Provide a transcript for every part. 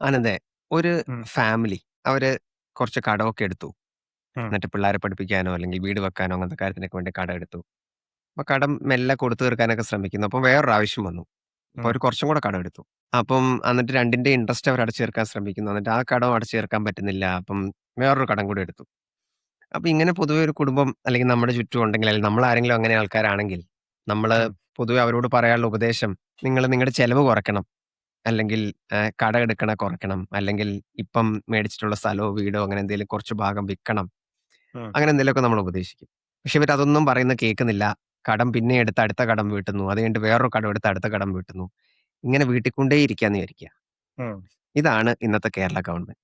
ആനന്ദേ, ഒരു ഉം, ഫാമിലി അവര് കുറച്ച് കടമൊക്കെ എടുത്തു. ഉം, എന്നിട്ട് പിള്ളാരെ പഠിപ്പിക്കാനോ, അല്ലെങ്കിൽ വീട് വെക്കാനോ അങ്ങനത്തെ കാര്യത്തിനൊക്കെ വേണ്ടി കടം എടുത്തു. അപ്പൊ കടം മെല്ലെ കൊടുത്തു തീർക്കാനൊക്കെ ശ്രമിക്കുന്നു. അപ്പം വേറൊരു ആവശ്യം വന്നു. അപ്പൊ ഉം, അവര് കുറച്ചും കൂടെ കടം എടുത്തു. അപ്പം എന്നിട്ട് 2ന്റെ ഇൻട്രസ്റ്റ് അവർ അടച്ചു തീർക്കാൻ ശ്രമിക്കുന്നു. എന്നിട്ട് ആ കടം അടച്ചു തീർക്കാൻ പറ്റുന്നില്ല. അപ്പം വേറൊരു കടം കൂടി എടുത്തു. അപ്പൊ ഇങ്ങനെ പൊതുവെ ഒരു കുടുംബം അല്ലെങ്കിൽ നമ്മുടെ ചുറ്റും ഉണ്ടെങ്കിൽ, അല്ലെങ്കിൽ നമ്മൾ ആരെങ്കിലും അങ്ങനെ ആൾക്കാരാണെങ്കിൽ, നമ്മള് ഉം, പൊതുവെ അവരോട് പറയാനുള്ള ഉപദേശം, നിങ്ങള് നിങ്ങളുടെ ചെലവ് കുറയ്ക്കണം. അല്ലെങ്കിൽ കടം എടുക്കണ കുറയ്ക്കണം. അല്ലെങ്കിൽ ഇപ്പം മേടിച്ചിട്ടുള്ള സ്ഥലമോ, വീടോ അങ്ങനെ എന്തെങ്കിലും കുറച്ച് ഭാഗം വിൽക്കണം. ഉം. അങ്ങനെ എന്തെങ്കിലുമൊക്കെ നമ്മൾ ഉപദേശിക്കും. പക്ഷെ ഇവരതൊന്നും പറയുന്നത് കേൾക്കുന്നില്ല. കടം പിന്നെ എടുത്ത് അടുത്ത കടം വീട്ടുന്നു. അത് കഴിഞ്ഞിട്ട് വേറൊരു കടം എടുത്ത് അടുത്ത കടം വീട്ടുന്നു. ഇങ്ങനെ വീട്ടിക്കൊണ്ടേ ഇരിക്കാന്ന് വിചാരിക്കുക. ഉം. ഇതാണ് ഇന്നത്തെ കേരള ഗവൺമെന്റ്.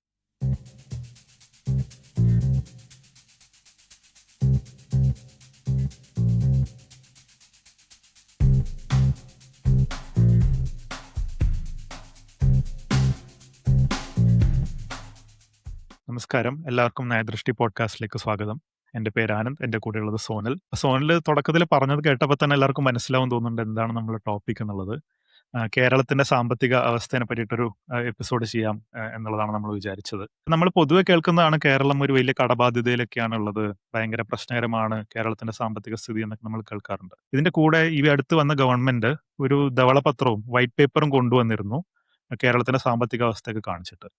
നമസ്കാരം. എല്ലാവർക്കും നയദൃഷ്ടി പോഡ്കാസ്റ്റിലേക്ക് സ്വാഗതം. എൻ്റെ പേര് ആനന്ദ്. എൻ്റെ കൂടെയുള്ളത് സോനൽ. സോനൽ തുടക്കത്തിൽ പറഞ്ഞത് കേട്ടപ്പോൾ തന്നെ എല്ലാവർക്കും മനസ്സിലാവും തോന്നുന്നുണ്ട് എന്താണ് നമ്മുടെ ടോപ്പിക് എന്നുള്ളത്. കേരളത്തിന്റെ സാമ്പത്തിക അവസ്ഥയെ പറ്റിയിട്ടൊരു എപ്പിസോഡ് ചെയ്യാം എന്നുള്ളതാണ് നമ്മൾ വിചാരിച്ചത്. നമ്മൾ പൊതുവെ കേൾക്കുന്നതാണ് കേരളം ഒരു വലിയ കടബാധ്യതയിലൊക്കെയാണ് ഉള്ളത്, ഭയങ്കര പ്രശ്നകരമാണ് കേരളത്തിന്റെ സാമ്പത്തിക സ്ഥിതി എന്നൊക്കെ നമ്മൾ കേൾക്കാറുണ്ട്. ഇതിന്റെ കൂടെ ഈ അടുത്ത് വന്ന ഗവൺമെന്റ് ഒരു ധവളപത്രവും വൈറ്റ് പേപ്പറും കൊണ്ടുവന്നിരുന്നു കേരളത്തിന്റെ സാമ്പത്തിക അവസ്ഥയൊക്കെ കാണിച്ചിട്ട്.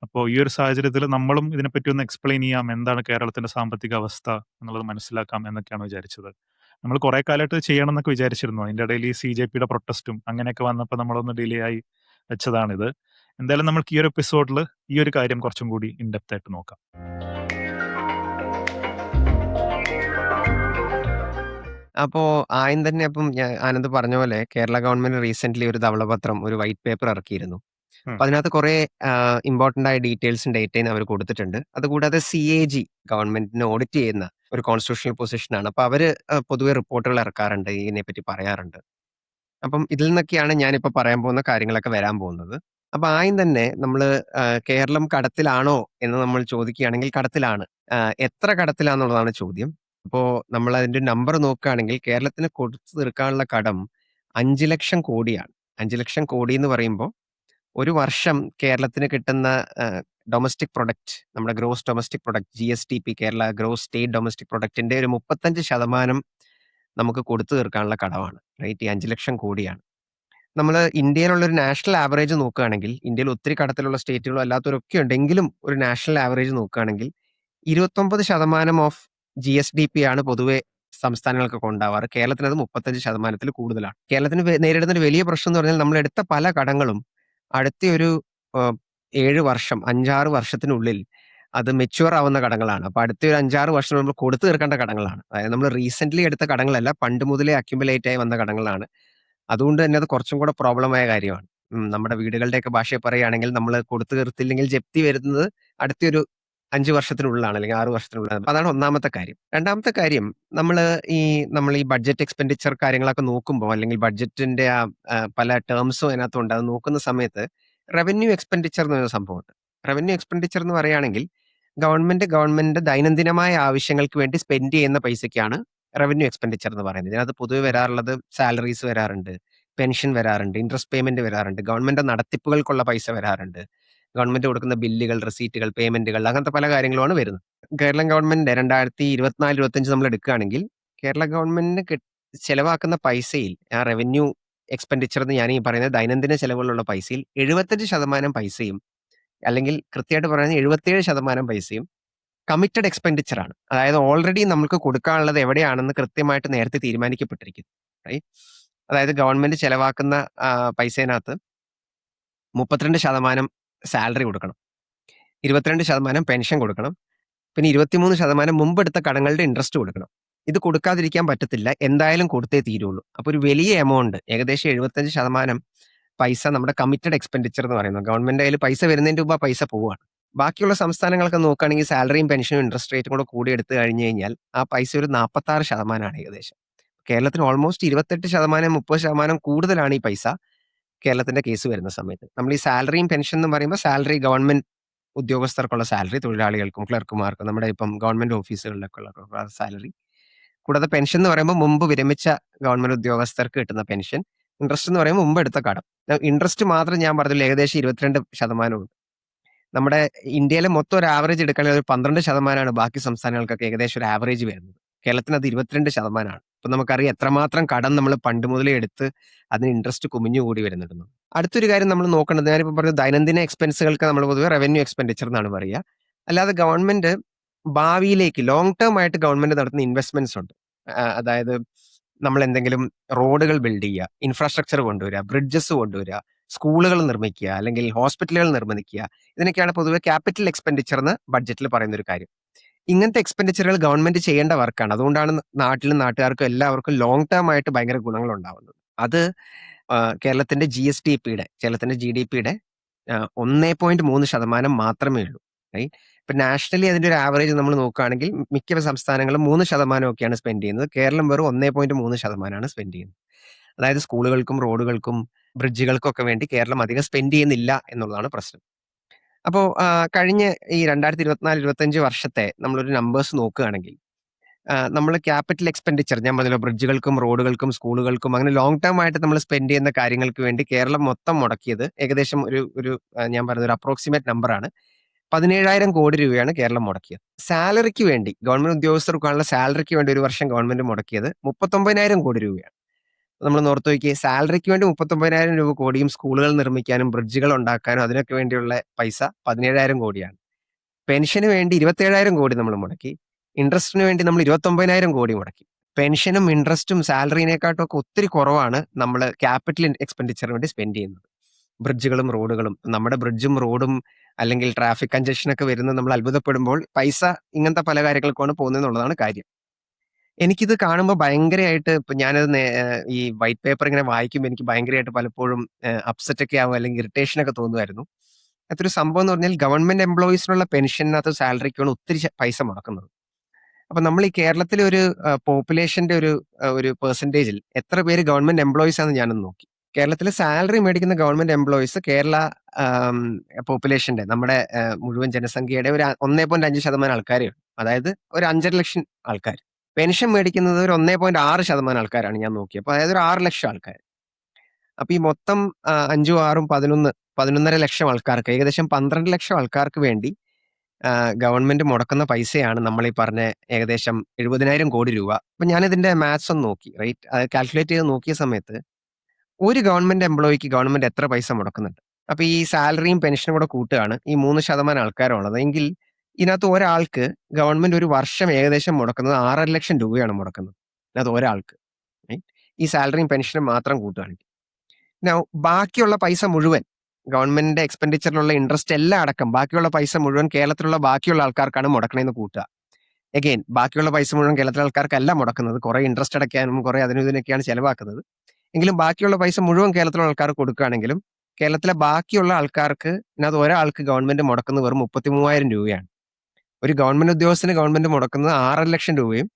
അപ്പോൾ ഈ ഒരു സാഹചര്യത്തിൽ നമ്മളും ഇതിനെപ്പറ്റി ഒന്ന് എക്സ്പ്ലെയിൻ ചെയ്യാം, എന്താണ് കേരളത്തിന്റെ സാമ്പത്തിക അവസ്ഥ എന്നുള്ളത് മനസ്സിലാക്കാം എന്നൊക്കെയാണ് വിചാരിച്ചത്. നമ്മൾ കുറെ കാലമായിട്ട് ചെയ്യണം എന്നൊക്കെ വിചാരിച്ചിരുന്നു. അതിന്റെ ഇടയിൽ ഈ CJP പ്രൊട്ടസ്റ്റും അങ്ങനെയൊക്കെ വന്നപ്പോൾ നമ്മളൊന്ന് ഡിലേ ആയി വെച്ചതാണിത്. എന്തായാലും നമുക്ക് ഈ ഒരു എപ്പിസോഡിൽ ഈ ഒരു കാര്യം കുറച്ചും കൂടി ഇൻഡെപ്ത് ആയിട്ട് നോക്കാം. അപ്പോ ആദ്യം തന്നെ അപ്പം ആനന്ദ് പറഞ്ഞ പോലെ കേരള ഗവൺമെന്റ് റീസെന്റ്ലി ഒരു ധവളപത്രം, ഒരു വൈറ്റ് പേപ്പർ ഇറക്കിയിരുന്നു. ഉം, അപ്പൊ അതിനകത്ത് കുറെ ഇമ്പോർട്ടന്റ് ആയ ഡീറ്റെയിൽസും ഡേറ്റയും അവർ കൊടുത്തിട്ടുണ്ട്. അതുകൂടാതെ CAG ഗവൺമെന്റിനെ ഓഡിറ്റ് ചെയ്യുന്ന ഒരു കോൺസ്റ്റിറ്റ്യൂഷണൽ പൊസിഷനാണ്. അപ്പൊ അവര് പൊതുവെ റിപ്പോർട്ടുകൾ ഇറക്കാറുണ്ട്, ഇതിനെപ്പറ്റി പറയാറുണ്ട്. അപ്പം ഇതിൽ നിന്നൊക്കെയാണ് ഞാനിപ്പോ പറയാൻ പോകുന്ന കാര്യങ്ങളൊക്കെ വരാൻ പോകുന്നത്. അപ്പൊ ആദ്യം തന്നെ നമ്മള് കേരളം കടത്തിലാണോ എന്ന് നമ്മൾ ചോദിക്കുകയാണെങ്കിൽ കടത്തിലാണ്. എത്ര കടത്തിലാന്നുള്ളതാണ് ചോദ്യം. അപ്പോ നമ്മൾ അതിന്റെ നമ്പർ നോക്കുകയാണെങ്കിൽ കേരളത്തിന് കൊടുത്തു തീർക്കാനുള്ള കടം 5,00,000 കോടിയാണ്. 5,00,000 കോടി എന്ന് പറയുമ്പോൾ ഒരു വർഷം കേരളത്തിന് കിട്ടുന്ന ഡൊമസ്റ്റിക് പ്രൊഡക്റ്റ്, നമ്മുടെ gross domestic product GSDP, Kerala gross state domestic പ്രൊഡക്റ്റിന്റെ ഒരു 35% നമുക്ക് കൊടുത്തു തീർക്കാനുള്ള കടമാണ്. റൈറ്റ്? ഈ 5,00,000 കോടിയാണ്. നമ്മള് ഇന്ത്യയിലുള്ള ഒരു നാഷണൽ ആവറേജ് നോക്കുകയാണെങ്കിൽ, ഇന്ത്യയിൽ ഒത്തിരി കടത്തിലുള്ള സ്റ്റേറ്റുകളും അല്ലാത്തവരൊക്കെ ഉണ്ടെങ്കിലും ഒരു നാഷണൽ ആവറേജ് നോക്കുകയാണെങ്കിൽ 29% ഓഫ് GSDP ആണ് പൊതുവെ സംസ്ഥാനങ്ങൾക്കൊക്കെ ഉണ്ടാവാറ്. കേരളത്തിനത് 35%-ൽ കൂടുതലാണ്. കേരളത്തിന് നേരിടുന്ന ഒരു വലിയ പ്രശ്നം എന്ന് പറഞ്ഞാൽ നമ്മൾ എടുത്ത പല കടങ്ങളും അടുത്ത ഒരു 7 വർഷം, 5-6 വർഷത്തിനുള്ളിൽ അത് മെച്യൂർ ആവുന്ന കടങ്ങളാണ്. അപ്പൊ അടുത്ത ഒരു 5-6 വർഷം നമ്മൾ കൊടുത്തു തീർക്കേണ്ട കടങ്ങളാണ്. അതായത് നമ്മൾ റീസെന്റ്ലി എടുത്ത കടങ്ങളല്ല, പണ്ട് മുതലേ അക്യുമുലേറ്റ് ആയി വന്ന കടങ്ങളാണ്. അതുകൊണ്ട് തന്നെ അത് കുറച്ചും കൂടെ പ്രോബ്ലമായ കാര്യമാണ്. നമ്മുടെ വീടുകളുടെയൊക്കെ ഭാഷയിൽ പറയുകയാണെങ്കിൽ നമ്മൾ കൊടുത്തു തീർത്തില്ലെങ്കിൽ ജപ്തി വരുന്നത് അടുത്തൊരു 5 വർഷത്തിനുള്ളിലാണ്, അല്ലെങ്കിൽ 6 വർഷത്തിനുള്ളിലാണ്. അതാണ് ഒന്നാമത്തെ കാര്യം. രണ്ടാമത്തെ കാര്യം, നമ്മള് ഈ നമ്മൾ ഈ ബഡ്ജറ്റ് എക്സ്പെൻഡിച്ചർ കാര്യങ്ങളൊക്കെ നോക്കുമ്പോൾ, അല്ലെങ്കിൽ ബഡ്ജറ്റിന്റെ പല ടേംസും അതിനകത്തുണ്ട്. അത് നോക്കുന്ന സമയത്ത് റവന്യൂ എക്സ്പെൻഡിച്ചർ എന്നൊരു സംഭവമുണ്ട്. റവന്യൂ എക്സ്പെൻഡിച്ചർ എന്ന് പറയുകയാണെങ്കിൽ ഗവൺമെന്റ് ദൈനംദിനമായ ആവശ്യങ്ങൾക്ക് വേണ്ടി സ്പെൻഡ് ചെയ്യുന്ന പൈസയ്ക്കാണ് റവന്യൂ എക്സ്പെൻഡിച്ചർ എന്ന് പറയുന്നത്. ഇതിനകത്ത് പൊതുവെ ഉം, വരാറുള്ളത് സാലറീസ് വരാറുണ്ട്, പെൻഷൻ വരാറുണ്ട്, ഇൻട്രസ്റ്റ് പേയ്മെന്റ് വരാറുണ്ട്, ഗവൺമെന്റ് നടത്തിപ്പുകൾക്കുള്ള പൈസ വരാറുണ്ട്, ഗവൺമെന്റ് കൊടുക്കുന്ന ബില്ലുകൾ, റെസീറ്റുകൾ, പേയ്മെന്റുകൾ, അങ്ങനത്തെ പല കാര്യങ്ങളുമാണ് വരുന്നത്. കേരളം ഗവൺമെന്റ് 2024-25 നമ്മൾ എടുക്കുകയാണെങ്കിൽ കേരള ഗവൺമെന്റിന് ചെലവാക്കുന്ന പൈസയിൽ, ആ റവന്യൂ എക്സ്പെൻഡിച്ചർ എന്ന് ഞാൻ ഈ പറയുന്നത് ദൈനംദിന ചെലവുകളുള്ള പൈസയിൽ 75% പൈസയും, അല്ലെങ്കിൽ കൃത്യമായിട്ട് പറയുന്നത് 77% പൈസയും കമ്മിറ്റഡ് എക്സ്പെൻഡിച്ചർ ആണ്. അതായത് ഓൾറെഡി നമുക്ക് കൊടുക്കാനുള്ളത് എവിടെയാണെന്ന് കൃത്യമായിട്ട് നേരത്തെ തീരുമാനിക്കപ്പെട്ടിരിക്കുന്നു. റൈറ്റ്? അതായത് ഗവൺമെന്റ് ചെലവാക്കുന്ന പൈസേനകത്ത് 32% സാലറി കൊടുക്കണം, 22% പെൻഷൻ കൊടുക്കണം, പിന്നെ 23% മുമ്പെടുത്ത കടങ്ങളുടെ ഇൻട്രസ്റ്റ് കൊടുക്കണം. ഇത് കൊടുക്കാതിരിക്കാൻ പറ്റത്തില്ല. എന്തായാലും കൊടുത്തേ തീരുള്ളൂ. അപ്പൊ ഒരു വലിയ എമൗണ്ട്, ഏകദേശം 75% പൈസ നമ്മുടെ കമ്മിറ്റഡ് എക്സ്പെൻഡിച്ചർ എന്ന് പറയുന്നത്. ഗവൺമെന്റ് കയ്യിൽ പൈസ വരുന്നതിന് മുമ്പ് ആ പൈസ പോവുകയാണ്. ബാക്കിയുള്ള സംസ്ഥാനങ്ങളൊക്കെ നോക്കുകയാണെങ്കിൽ സാലറിയും പെൻഷനും ഇൻട്രസ്റ്റ് റേറ്റും കൂടെ കൂടി എടുത്തു കഴിഞ്ഞു കഴിഞ്ഞാൽ ആ പൈസ ഒരു 46% ഏകദേശം. കേരളത്തിന് ഓൾമോസ്റ്റ് 28%, 30% കൂടുതലാണ് ഈ പൈസ കേരളത്തിന്റെ കേസ് വരുന്ന സമയത്ത്. നമ്മൾ ഈ സാലറിയും പെൻഷൻ എന്ന് പറയുമ്പോൾ സാലറി ഗവൺമെന്റ് ഉദ്യോഗസ്ഥർക്കുള്ള സാലറി, തൊഴിലാളികൾക്കും ക്ലർക്കുമാർക്കും നമ്മുടെ ഇപ്പം ഗവൺമെന്റ് ഓഫീസുകളിലൊക്കെ ഉള്ള സാലറി. കൂടാതെ പെൻഷൻ എന്ന് പറയുമ്പോൾ മുമ്പ് വിരമിച്ച ഗവൺമെന്റ് ഉദ്യോഗസ്ഥർക്ക് കിട്ടുന്ന പെൻഷൻ. ഇൻട്രസ്റ്റ് എന്ന് പറയുമ്പോൾ മുമ്പ് എടുത്ത കടം. ഇൻട്രസ്റ്റ് മാത്രം ഞാൻ പറഞ്ഞല്ലോ ഏകദേശം 22% ഉണ്ട്. നമ്മുടെ ഇന്ത്യയിലെ മൊത്തം ഒരു ആവറേജ് എടുക്കുകയാണെങ്കിൽ ഒരു 12% ബാക്കി സംസ്ഥാനങ്ങൾക്കൊക്കെ ഏകദേശം ഒരു ആവറേജ് വരുന്നത്. കേരളത്തിന് അത് 22%. അപ്പൊ നമുക്കറിയാം എത്രമാത്രം കടം നമ്മൾ പണ്ട് മുതലേ എടുത്ത് അതിന് ഇൻട്രസ്റ്റ് കുമിഞ്ഞുകൂടി വരുന്നുണ്ടെന്ന്. അടുത്തൊരു കാര്യം നമ്മൾ നോക്കേണ്ടത്, ഞാനിപ്പോ പറഞ്ഞു ദൈനംദിന എക്സ്പെൻസുകൾക്ക് നമ്മൾ പൊതുവെ റവന്യൂ എക്സ്പെൻഡിച്ചർ എന്നാണ് പറയുക. അല്ലാതെ ഗവൺമെന്റ് ഭാവിയിലേക്ക് ലോങ് ടേം ആയിട്ട് ഗവൺമെന്റ് നടത്തുന്ന ഇൻവെസ്റ്റ്മെന്റ്സ് ഉണ്ട്. അതായത് നമ്മൾ എന്തെങ്കിലും റോഡുകൾ ബിൽഡ് ചെയ്യുക, ഇൻഫ്രാസ്ട്രക്ചർ കൊണ്ടുവരിക, ബ്രിഡ്ജസ് കൊണ്ടുവരിക, സ്കൂളുകൾ നിർമ്മിക്കുക, അല്ലെങ്കിൽ ഹോസ്പിറ്റലുകൾ നിർമ്മിക്കുക. ഇതിനൊക്കെയാണ് പൊതുവെ ക്യാപിറ്റൽ എക്സ്പെൻഡിച്ചർ എന്ന് ബഡ്ജറ്റിൽ പറയുന്ന ഒരു കാര്യം. ഇങ്ങനത്തെ എക്സ്പെൻഡിച്ചറുകൾ ഗവൺമെന്റ് ചെയ്യേണ്ട വർക്കാണ്. അതുകൊണ്ടാണ് നാട്ടിലും നാട്ടുകാർക്കും എല്ലാവർക്കും ലോങ് ടേം ആയിട്ട് ഭയങ്കര ഗുണങ്ങൾ ഉണ്ടാവുന്നത്. അത് കേരളത്തിന്റെ GSDPയുടെ, കേരളത്തിന്റെ GDPയുടെ 1.3% മാത്രമേ ഉള്ളൂ. റൈറ്റ്. ഇപ്പൊ നാഷണലി അതിന്റെ ഒരു ആവറേജ് നമ്മൾ നോക്കുകയാണെങ്കിൽ മിക്ക സംസ്ഥാനങ്ങളും 3% ഒക്കെയാണ് സ്പെൻഡ് ചെയ്യുന്നത്. കേരളം വെറും 1.3% സ്പെൻഡ് ചെയ്യുന്നത്. അതായത് സ്കൂളുകൾക്കും റോഡുകൾക്കും ബ്രിഡ്ജുകൾക്കും ഒക്കെ വേണ്ടി കേരളം അധികം സ്പെൻഡ് ചെയ്യുന്നില്ല എന്നുള്ളതാണ് പ്രശ്നം. അപ്പോൾ കഴിഞ്ഞ ഈ 2024-25 വർഷത്തെ നമ്മളൊരു നമ്പേഴ്സ് നോക്കുകയാണെങ്കിൽ നമ്മൾ ക്യാപിറ്റൽ എക്സ്പെൻഡിച്ചർ, ഞാൻ പറഞ്ഞല്ലോ ബ്രിഡ്ജുകൾക്കും റോഡുകൾക്കും സ്കൂളുകൾക്കും അങ്ങനെ ലോങ് ടേം ആയിട്ട് നമ്മൾ സ്പെൻഡ് ചെയ്യുന്ന കാര്യങ്ങൾക്ക് വേണ്ടി കേരളം മൊത്തം മുടക്കിയത് ഏകദേശം ഞാൻ പറയുന്ന ഒരു അപ്രോക്സിമേറ്റ് നമ്പറാണ്, 17,000 കോടി രൂപയാണ് കേരളം മുടക്കിയത്. സാലറിക്ക് വേണ്ടി, ഗവൺമെന്റ് ഉദ്യോഗസ്ഥർക്കുള്ള സാലറിക്ക് വേണ്ടി ഒരു വർഷം ഗവൺമെന്റ് മുടക്കിയത് 39,000 കോടി രൂപയാണ്. നമ്മൾ ഓർത്ത് നോക്കിയേ, സാലറിക്ക് വേണ്ടി 39,000 രൂപ കോടിയും സ്കൂളുകൾ നിർമ്മിക്കാനും ബ്രിഡ്ജുകൾ ഉണ്ടാക്കാനും അതിനൊക്കെ വേണ്ടിയുള്ള പൈസ 17,000 കോടിയാണ്. പെൻഷന് വേണ്ടി 27,000 കോടി നമ്മൾ മുടക്കി. ഇൻട്രസ്റ്റിന് വേണ്ടി നമ്മൾ 29,000 കോടി മുടക്കി. പെൻഷനും ഇൻട്രസ്റ്റും സാലറിനെക്കാട്ടും ഒക്കെ ഒത്തിരി കുറവാണ് നമ്മൾ ക്യാപിറ്റൽ എക്സ്പെൻഡിച്ചറിന് വേണ്ടി സ്പെൻഡ് ചെയ്യുന്നത്. ബ്രിഡ്ജുകളും റോഡുകളും, നമ്മുടെ ബ്രിഡ്ജും റോഡും അല്ലെങ്കിൽ ട്രാഫിക് കൺജഷൻ ഒക്കെ വരുന്നത് നമ്മൾ അത്ഭുതപ്പെടുമ്പോൾ പൈസ ഇങ്ങനത്തെ പല കാര്യങ്ങൾക്കാണ് പോകുന്നത് എന്നുള്ളതാണ് കാര്യം. എനിക്കിത് കാണുമ്പോൾ ഭയങ്കരമായിട്ട്, ഇപ്പൊ ഞാനത് ഈ വൈറ്റ് പേപ്പർ ഇങ്ങനെ വായിക്കുമ്പോൾ എനിക്ക് ഭയങ്കരമായിട്ട് പലപ്പോഴും അപ്സെറ്റ് ഒക്കെ ആവും, അല്ലെങ്കിൽ ഇറിറ്റേഷൻ ഒക്കെ തോന്നുമായിരുന്നു. അതൊരു സംഭവം എന്ന് പറഞ്ഞാൽ ഗവൺമെന്റ് എംപ്ലോയീസിനുള്ള പെൻഷനകത്ത് സാലറിക്കാണ് ഒത്തിരി പൈസ മുടക്കുന്നത്. അപ്പൊ നമ്മൾ ഈ കേരളത്തിലെ ഒരു പോപ്പുലേഷന്റെ ഒരു പെർസെന്റേജിൽ എത്ര പേര് ഗവൺമെന്റ് എംപ്ലോയീസ് ആണെന്ന് ഞാനൊന്ന് നോക്കി. കേരളത്തിലെ സാലറി മേടിക്കുന്ന ഗവൺമെന്റ് എംപ്ലോയീസ് കേരള പോപ്പുലേഷന്റെ, നമ്മുടെ മുഴുവൻ ജനസംഖ്യയുടെ ഒരു 1.5% ആൾക്കാരേ ഉള്ളൂ. അതായത് ഒരു 5.5 ലക്ഷം ആൾക്കാർ. പെൻഷൻ മേടിക്കുന്നത് ഒരു 1.6% ആൾക്കാരാണ് ഞാൻ നോക്കിയത്. അതായത് ഒരു 6 ലക്ഷം ആൾക്കാർ. അപ്പൊ ഈ മൊത്തം 5ഉം 6ഉം 11.5 ലക്ഷം ആൾക്കാർക്ക്, ഏകദേശം 12 ലക്ഷം ആൾക്കാർക്ക് വേണ്ടി ഗവൺമെന്റ് മുടക്കുന്ന പൈസയാണ് നമ്മൾ ഈ പറഞ്ഞ ഏകദേശം 70,000 കോടി രൂപ. അപ്പൊ ഞാനിതിന്റെ മാത്സ് ഒന്ന് നോക്കി, റൈറ്റ്. അത് കാൽക്കുലേറ്റ് ചെയ്ത് നോക്കിയ സമയത്ത് ഒരു ഗവൺമെന്റ് എംപ്ലോയിക്ക് ഗവൺമെന്റ് എത്ര പൈസ മുടക്കുന്നുണ്ട്. അപ്പൊ ഈ സാലറിയും പെൻഷനും കൂടെ കൂട്ടുകയാണ് ഈ 3% ആൾക്കാരുള്ളത് എങ്കിൽ ഇതിനകത്ത് ഒരാൾക്ക് ഗവൺമെന്റ് ഒരു വർഷം ഏകദേശം മുടക്കുന്നത് 6.5 ലക്ഷം രൂപയാണ് മുടക്കുന്നത്. അത് ഒരാൾക്ക്, റൈറ്റ്. ഈ സാലറിയും പെൻഷനും മാത്രം കൂട്ടുകയാണെങ്കിൽ ബാക്കിയുള്ള പൈസ മുഴുവൻ ഗവൺമെന്റിന്റെ എക്സ്പെൻഡിച്ചറിലുള്ള ഇൻട്രസ്റ്റ് എല്ലാം അടക്കം ബാക്കിയുള്ള പൈസ മുഴുവൻ കേരളത്തിലുള്ള ബാക്കിയുള്ള ആൾക്കാർക്കാണ് മുടക്കണമെന്ന് കൂട്ടുക. എഗെയിൻ, ബാക്കിയുള്ള പൈസ മുഴുവൻ കേരളത്തിലെ ആൾക്കാർക്കല്ല മുടക്കുന്നത്. കുറെ ഇൻട്രസ്റ്റ് അടയ്ക്കാനും കുറെ അതിനും ഇതിനൊക്കെയാണ് ചെലവാക്കുന്നത്. എങ്കിലും ബാക്കിയുള്ള പൈസ മുഴുവൻ കേരളത്തിലുള്ള ആൾക്കാർക്ക് കൊടുക്കുകയാണെങ്കിലും കേരളത്തിലെ ബാക്കിയുള്ള ആൾക്കാർക്ക് ഇതിനകത്ത് ഒരാൾക്ക് ഗവൺമെന്റ് മുടക്കുന്നത് വെറും 33,000 രൂപയാണ്. ഒരു ഗവൺമെന്റ് ഉദ്യോഗസ്ഥന് ഗവൺമെന്റ് മുടക്കുന്നത് 6.5 ലക്ഷം രൂപയും,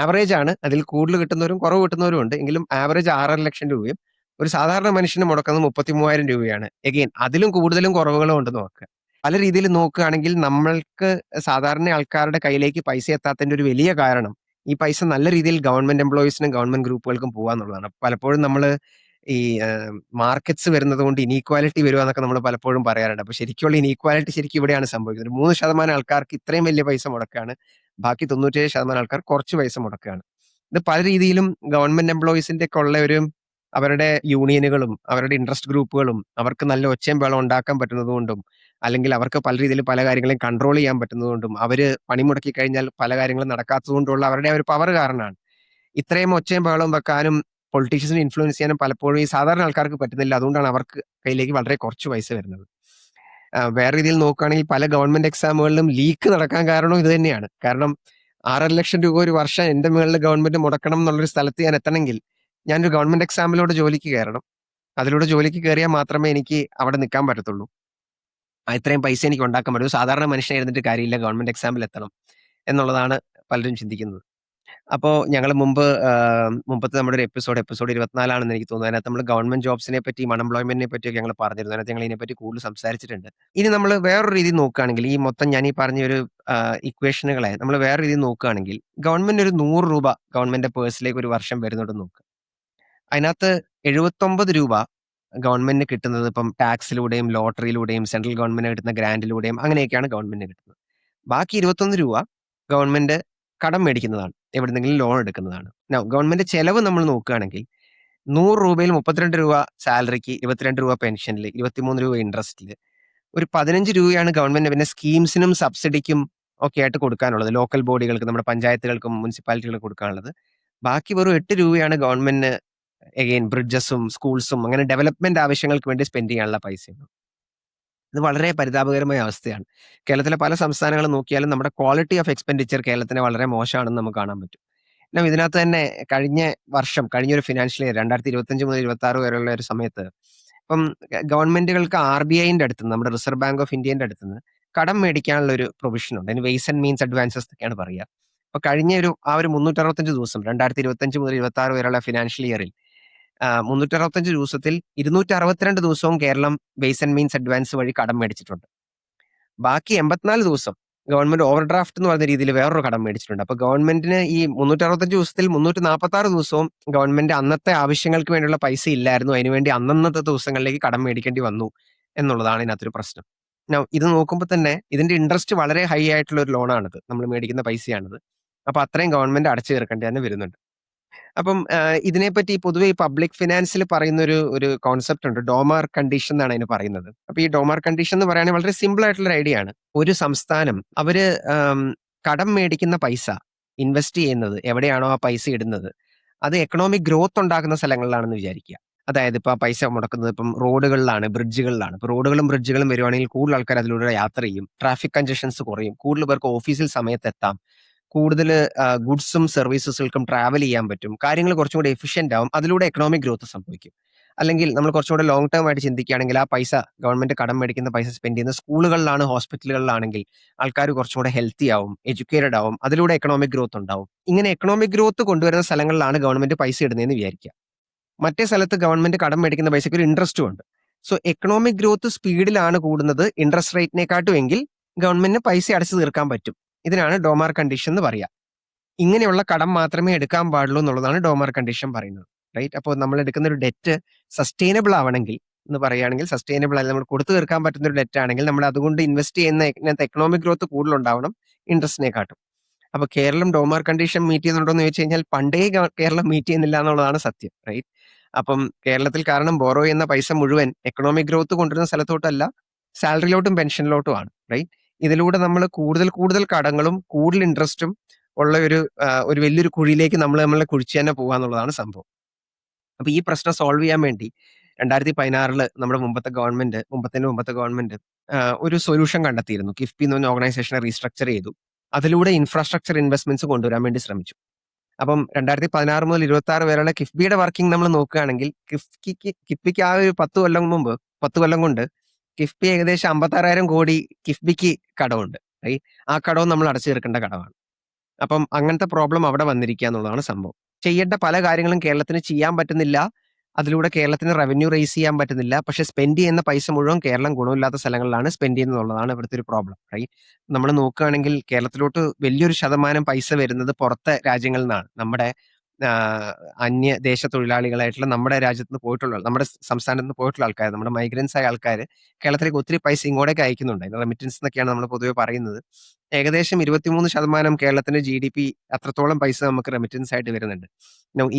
ആവറേജ് ആണ്, അതിൽ കൂടുതൽ കിട്ടുന്നവരും കുറവ് കിട്ടുന്നവരും ഉണ്ട്, എങ്കിലും ആവറേജ് 6.5 ലക്ഷം രൂപയും ഒരു സാധാരണ മനുഷ്യന് മുടക്കുന്നത് 33,000 രൂപയാണ്. എഗെയിൻ, അതിലും കൂടുതലും കുറവുകളും ഉണ്ടെന്ന് നോക്കുക. പല രീതിയിൽ നോക്കുകയാണെങ്കിൽ നമ്മൾക്ക് സാധാരണ ആൾക്കാരുടെ കയ്യിലേക്ക് പൈസ എത്താത്തതിന്റെ ഒരു വലിയ കാരണം ഈ പൈസ നല്ല രീതിയിൽ ഗവൺമെന്റ് എംപ്ലോയീസിനും ഗവൺമെന്റ് ഗ്രൂപ്പുകൾക്കും പോകാന്നുള്ളതാണ്. പലപ്പോഴും നമ്മൾ ഈ മാർക്കറ്റ്സ് വരുന്നത് കൊണ്ട് ഇനീക്വാലിറ്റി വരുക എന്നൊക്കെ നമ്മൾ പലപ്പോഴും പറയാറുണ്ട്. അപ്പൊ ശരിക്കുള്ള ഇനീക്വാലിറ്റി ശരിക്കും ഇവിടെയാണ് സംഭവിക്കുന്നത്. 3% ആൾക്കാർക്ക് ഇത്രയും വലിയ പൈസ മുടക്കുകയാണ്, ബാക്കി 97% ആൾക്കാർ കുറച്ച് പൈസ മുടക്കുകയാണ്. ഇത് പല രീതിയിലും ഗവൺമെന്റ് എംപ്ലോയീസിന്റെ ഒക്കെ ഉള്ള അവരുടെ യൂണിയനുകളും അവരുടെ ഇൻട്രസ്റ്റ് ഗ്രൂപ്പുകളും അവർക്ക് നല്ല ഒച്ചയും ബഹളം ഉണ്ടാക്കാൻ പറ്റുന്നതുകൊണ്ടും, അല്ലെങ്കിൽ അവർക്ക് പല രീതിയിൽ പല കാര്യങ്ങളെയും കൺട്രോൾ ചെയ്യാൻ പറ്റുന്നതുകൊണ്ടും, അവര് പണിമുടക്കി കഴിഞ്ഞാൽ പല കാര്യങ്ങളും നടക്കാത്തതുകൊണ്ടുള്ള അവരുടെ ഒരു പവർ കാരണമാണ് ഇത്രയും ഒച്ചയും ബഹളവും വെക്കാനും പൊളിറ്റീഷ്യൻസിനെ ഇൻഫ്ലുവൻസ് ചെയ്യാനും പലപ്പോഴും ഈ സാധാരണ ആൾക്കാർക്ക് പറ്റുന്നില്ല. അതുകൊണ്ടാണ് അവർക്ക് കയ്യിലേക്ക് വളരെ കുറച്ച് പൈസ വരുന്നത്. വേറെ രീതിയിൽ നോക്കുകയാണെങ്കിൽ പല ഗവൺമെന്റ് എക്സാമുകളിലും ലീക്ക് നടക്കാൻ കാരണവും ഇത് തന്നെയാണ്. കാരണം 6.5 ലക്ഷം രൂപ ഒരു വർഷം എന്റെ മുകളിൽ ഗവൺമെന്റ് മുടക്കണം എന്നുള്ളൊരു സ്ഥലത്ത് ഞാൻ എത്തണമെങ്കിൽ ഞാനൊരു ഗവൺമെന്റ് എക്സാമിലൂടെ ജോലിക്ക് കയറണം. അതിലൂടെ ജോലിക്ക് കയറിയാൽ മാത്രമേ എനിക്ക് അവിടെ നിൽക്കാൻ പറ്റത്തുള്ളൂ. ഇത്രയും പൈസ എനിക്ക് ഉണ്ടാക്കാൻ പറ്റും. സാധാരണ മനുഷ്യനെ എഴുന്നിട്ട് കാര്യമില്ല, ഗവൺമെന്റ് എക്സാമിൽ എത്തണം എന്നുള്ളതാണ് പലരും ചിന്തിക്കുന്നത്. അപ്പോൾ ഞങ്ങൾ മുമ്പത്തെ നമ്മുടെ ഒരു എപ്പിസോഡ് 24 ആണെന്ന് എനിക്ക് തോന്നുന്നു. അതിനകത്ത് നമ്മൾ ഗവൺമെന്റ് ജോബ്സിനെ പറ്റിയും അൺഎംപ്ലോയ്മെന്റിനെ പറ്റിയൊക്കെ ഞങ്ങൾ പറഞ്ഞിരുന്നു. അതിനകത്ത് ഞങ്ങൾ ഇതിനെപ്പറ്റി കൂടുതൽ സംസാരിച്ചിട്ടുണ്ട്. ഇനി നമ്മൾ വേറൊരു രീതിയിൽ നോക്കുകയാണെങ്കിൽ ഈ മൊത്തം ഞാൻ ഈ പറഞ്ഞ ഒരു ഇക്വേഷനുകളെ നമ്മൾ വേറെ രീതിയിൽ നോക്കുകയാണെങ്കിൽ ഗവൺമെന്റ് ഒരു 100 രൂപ ഗവൺമെന്റ് പേഴ്സിലേക്ക് ഒരു വർഷം വരുന്നുണ്ടെന്ന് നോക്കുക. അതിനകത്ത് 79 രൂപ ഗവൺമെന്റിന് കിട്ടുന്നത് ഇപ്പം ടാക്സിലൂടെയും ലോട്ടറിയിലൂടെയും സെൻട്രൽ ഗവൺമെന്റിന് കിട്ടുന്ന ഗ്രാന്റിലൂടെയും അങ്ങനെയൊക്കെയാണ് ഗവൺമെന്റിന് കിട്ടുന്നത്. ബാക്കി 21 രൂപ ഗവൺമെന്റ് കടം മേടിക്കുന്നതാണ്. എവിടുന്നെങ്കിലും ലോൺ എടുക്കുന്നതാണ്. ഗവൺമെന്റ് ചെലവ് നമ്മൾ നോക്കുകയാണെങ്കിൽ 100 രൂപയിൽ 32 രൂപ സാലറിക്ക്, 22 രൂപ പെൻഷനിൽ, 23 രൂപ ഇൻട്രസ്റ്റില്, ഒരു 15 രൂപയാണ് ഗവൺമെന്റ് പിന്നെ സ്കീംസിനും സബ്സിഡിക്കും ഒക്കെ ആയിട്ട് കൊടുക്കാനുള്ളത്. ലോക്കൽ ബോഡികൾക്ക്, നമ്മുടെ പഞ്ചായത്തുകൾക്കും മുനിസിപ്പാലിറ്റികൾക്കും കൊടുക്കാനുള്ളത്. ബാക്കി വെറും 8 രൂപയാണ് ഗവൺമെന്റിന് അഗെയിൻ ബ്രിഡ്ജസും സ്കൂൾസും അങ്ങനെ ഡെവലപ്മെന്റ് ആവശ്യങ്ങൾക്ക് വേണ്ടി സ്പെൻഡ് ചെയ്യാനുള്ള പൈസയുള്ളൂ. ഇത് വളരെ പരിതാപകരമായ അവസ്ഥയാണ്. കേരളത്തിലെ പല സംസ്ഥാനങ്ങളും നോക്കിയാലും നമ്മുടെ ക്വാളിറ്റി ഓഫ് എക്സ്പെൻഡിച്ചർ കേരളത്തിന് വളരെ മോശമാണെന്ന് നമുക്ക് കാണാൻ പറ്റും. ഇതിനകത്ത് തന്നെ കഴിഞ്ഞൊരു ഫിനാൻഷ്യൽ ഇയർ 2025 മുതൽ 26 വരെയുള്ള ഒരു സമയത്ത് ഇപ്പം ഗവൺമെന്റുകൾക്ക് RBIന്റെ അടുത്തുനിന്ന്, നമ്മുടെ റിസർവ് ബാങ്ക് ഓഫ് ഇന്ത്യന്റെ അടുത്തുനിന്ന് കടം മേടിക്കാനുള്ള ഒരു പ്രൊവിഷൻ ഉണ്ട്. അതിന് വെയ്സ് ആൻഡ് മീൻസ് അഡ്വാൻസസ് എന്നൊക്കെയാണ് പറയുക. അപ്പൊ ആ ഒരു 365 ദിവസം 2025 മുതൽ 26 വരെയുള്ള ഫിനാൻഷ്യൽ ഇയറിൽ 365 ദിവസത്തിൽ 262 ദിവസവും Kerala ways and means advance വഴി കടം മേടിച്ചിട്ടുണ്ട്. ബാക്കി 84 ദിവസം ഗവൺമെന്റ് ഓവർ ഡ്രാഫ്റ്റ് എന്ന് പറഞ്ഞ രീതിയിൽ വേറൊരു കടം മേടിച്ചിട്ടുണ്ട്. അപ്പൊ ഗവൺമെന്റിന് ഈ 365 ദിവസത്തിൽ 346 ദിവസവും ഗവൺമെന്റ് അന്നത്തെ ആവശ്യങ്ങൾക്ക് വേണ്ടിയുള്ള പൈസ ഇല്ലായിരുന്നു. അതിനുവേണ്ടി അന്നന്നത്തെ ദിവസങ്ങളിലേക്ക് കടം മേടിക്കേണ്ടി വന്നു എന്നുള്ളതാണ് ഇതിനകത്തൊരു പ്രശ്നം. ഇത് നോക്കുമ്പോൾ തന്നെ ഇതിന്റെ ഇൻട്രസ്റ്റ് വളരെ ഹൈ ആയിട്ടുള്ള ഒരു ലോണാണിത്. നമ്മൾ മേടിക്കുന്ന പൈസയാണിത്. അപ്പൊ അത്രയും ഗവൺമെന്റ് അടച്ചു തീർക്കേണ്ടി തന്നെ വരുന്നുണ്ട്. അപ്പം ഇതിനെപ്പറ്റി പൊതുവെ ഈ പബ്ലിക് ഫിനാൻസിൽ പറയുന്ന ഒരു കോൺസെപ്റ്റ് ഉണ്ട്. ഡോമാർ കണ്ടീഷൻ എന്നാണ് അതിന് പറയുന്നത്. അപ്പൊ ഈ ഡോമാർ കണ്ടീഷൻ എന്ന് പറയുന്നത് വളരെ സിമ്പിൾ ആയിട്ടുള്ള ഒരു ഐഡിയ ആണ്. ഒരു സംസ്ഥാനം അവര് കടം മേടിക്കുന്ന പൈസ ഇൻവെസ്റ്റ് ചെയ്യുന്നത് എവിടെയാണോ ആ പൈസ ഇടുന്നത്, അത് എക്കണോമിക് ഗ്രോത്ത് ഉണ്ടാക്കുന്ന സ്ഥലങ്ങളിലാണെന്ന് വിചാരിക്കുക. അതായത് ഇപ്പൊ ആ പൈസ മുടക്കുന്നത് ഇപ്പം റോഡുകളിലാണ്, ബ്രിഡ്ജുകളിലാണ്. ഇപ്പൊ റോഡുകളും ബ്രിഡ്ജുകളും വരുവാണെങ്കിൽ കൂടുതൽ ആൾക്കാർ അതിലൂടെ യാത്ര ചെയ്യും, ട്രാഫിക് കൺജഷൻസ് കുറയും, കൂടുതൽ പേർക്ക് ഓഫീസിൽ സമയത്തെത്താം, കൂടുതൽ ഗുഡ്സും സർവീസസുകൾക്കും ട്രാവൽ ചെയ്യാൻ പറ്റും, കാര്യങ്ങൾ കുറച്ചും കൂടി എഫിഷ്യന്റ് ആവും, അതിലൂടെ എക്കണോമിക് ഗ്രോത്ത് സംഭവിക്കും. അല്ലെങ്കിൽ നമ്മൾ കുറച്ചും കൂടെ ലോങ് ടേം ആയിട്ട് ചിന്തിക്കുകയാണെങ്കിൽ ആ പൈസ ഗവൺമെന്റ് കടം മേടിക്കുന്ന പൈസ സ്പെൻഡ് ചെയ്യുന്ന സ്കൂളുകളിലാണ്, ഹോസ്പിറ്റലുകളിലാണെങ്കിൽ ആൾക്കാർ കുറച്ചും കൂടെ ഹെൽത്തി ആവും, എഡ്യൂക്കേറ്റഡ് ആവും, അതിലൂടെ എക്കണോമിക് ഗ്രോത്ത് ഉണ്ടാവും. ഇങ്ങനെ എക്കണോമിക് ഗ്രോത്ത് കൊണ്ടുവരുന്ന സ്ഥലങ്ങളിലാണ് ഗവൺമെന്റ് പൈസ ഇടുന്നതെന്ന് വിചാരിക്കുക. മറ്റേ സ്ഥലത്ത് ഗവൺമെന്റ് കടം മേടിക്കുന്ന പൈസയ്ക്ക് ഒരു ഇൻട്രസ്റ്റും ഉണ്ട്. സോ എക്കണോമിക് ഗ്രോത്ത് സ്പീഡിലാണ് കൂടുന്നത് ഇൻട്രസ്റ്റ് റേറ്റിനെക്കാട്ടും എങ്കിൽ ഗവൺമെന്റിന് പൈസ അടച്ചു തീർക്കാൻ പറ്റും. ഇതിനാണ് ഡോമാർ കണ്ടീഷൻ എന്ന് പറയുക. ഇങ്ങനെയുള്ള കടം മാത്രമേ എടുക്കാൻ പാടുള്ളൂ എന്നുള്ളതാണ് ഡോമാർ കണ്ടീഷൻ പറയുന്നത്. റൈറ്റ്. അപ്പോൾ നമ്മൾ എടുക്കുന്ന ഒരു ഡെറ്റ് സസ്റ്റൈനബിൾ ആവണമെങ്കിൽ എന്ന് പറയുകയാണെങ്കിൽ, സസ്റ്റൈനബിൾ അല്ല, നമ്മൾ കൊടുത്തു തീർക്കാൻ പറ്റുന്ന ഒരു ഡെറ്റ് ആണെങ്കിൽ നമ്മൾ അതുകൊണ്ട് ഇൻവെസ്റ്റ് ചെയ്യുന്ന എക്കണോമിക് ഗ്രോത്ത് കൂടുതലുണ്ടാവണം ഇൻട്രസ്റ്റിനെക്കാട്ടും. അപ്പൊ കേരളം ഡോമാർ കണ്ടീഷൻ മീറ്റ് ചെയ്യുന്നുണ്ടോ എന്ന് ചോദിച്ചു കഴിഞ്ഞാൽ പണ്ടേ കേരളം മീറ്റ് ചെയ്യുന്നില്ല എന്നുള്ളതാണ് സത്യം. റൈറ്റ്. അപ്പം കേരളത്തിൽ കാരണം ബോറോ ചെയ്യുന്ന പൈസ മുഴുവൻ എക്കണോമിക് ഗ്രോത്ത് കൊണ്ടുവരുന്ന സ്ഥലത്തോട്ടല്ല, സാലറിയിലോട്ടും പെൻഷനിലോട്ടും ആണ്. റൈറ്റ്. ഇതിലൂടെ നമ്മൾ കൂടുതൽ കടങ്ങളും കൂടുതൽ ഇൻട്രസ്റ്റും ഉള്ള ഒരു വലിയൊരു കുഴിയിലേക്ക് നമ്മളെ കുഴിച്ച് തന്നെ പോകാന്നുള്ളതാണ് സംഭവം. അപ്പൊ ഈ പ്രശ്നം സോൾവ് ചെയ്യാൻ വേണ്ടി 2016 നമ്മുടെ മുമ്പത്തെ ഗവൺമെന്റ് ഒരു സൊല്യൂഷൻ കണ്ടെത്തിയിരുന്നു. കിഫ്ബി എന്ന് പറഞ്ഞ ഓർഗനൈസേഷനെ റീസ്ട്രക്ചർ ചെയ്തു. അതിലൂടെ ഇൻഫ്രാസ്ട്രക്ചർ ഇൻവെസ്റ്റ്മെന്റ്സ് കൊണ്ടുവരാൻ വേണ്ടി ശ്രമിച്ചു. അപ്പം 2016 മുതൽ 26 വരെയുള്ള കിഫ്ബിയുടെ വർക്കിംഗ് നമ്മൾ നോക്കുകയാണെങ്കിൽ കിഫ്ബിക്ക് ആ ഒരു 10 കൊല്ലം കൊണ്ട് കിഫ്ബി ഏകദേശം 56,000 കോടി കിഫ്ബിക്ക് കടമുണ്ട്. ആ കടവും നമ്മൾ അടച്ചു തീർക്കേണ്ട കടമാണ്. അപ്പം അങ്ങനത്തെ പ്രോബ്ലം അവിടെ വന്നിരിക്കുക എന്നുള്ളതാണ് സംഭവം. ചെയ്യേണ്ട പല കാര്യങ്ങളും കേരളത്തിന് ചെയ്യാൻ പറ്റുന്നില്ല. അതിലൂടെ കേരളത്തിന് റവന്യൂ റേസ് ചെയ്യാൻ പറ്റുന്നില്ല. പക്ഷെ സ്പെൻഡ് ചെയ്യുന്ന പൈസ മുഴുവൻ കേരളം ഗുണമില്ലാത്ത സ്ഥലങ്ങളിലാണ് സ്പെൻഡ് ചെയ്യുന്നതുള്ളതാണ് ഇവിടുത്തെ ഒരു പ്രോബ്ലം. റൈറ്റ്. നമ്മൾ നോക്കുകയാണെങ്കിൽ കേരളത്തിലോട്ട് വലിയൊരു ശതമാനം പൈസ വരുന്നത് പുറത്തെ രാജ്യങ്ങളിൽ നിന്നാണ്. നമ്മുടെ അന്യദേശ തൊഴിലാളികളായിട്ടുള്ള നമ്മുടെ രാജ്യത്ത് നിന്ന് പോയിട്ടുള്ള, നമ്മുടെ സംസ്ഥാനത്ത് നിന്ന് പോയിട്ടുള്ള ആൾക്കാർ, നമ്മുടെ മൈഗ്രൻസ് ആയ ആൾക്കാർ കേരളത്തിലേക്ക് ഒത്തിരി പൈസ ഇങ്ങോട്ടേക്ക് അയക്കുന്നുണ്ട്. റെമിറ്റൻസ് എന്നൊക്കെയാണ് നമ്മൾ പൊതുവെ പറയുന്നത്. ഏകദേശം 23% കേരളത്തിന്റെ GDP അത്രത്തോളം പൈസ നമുക്ക് റെമിറ്റൻസ് ആയിട്ട് വരുന്നുണ്ട്.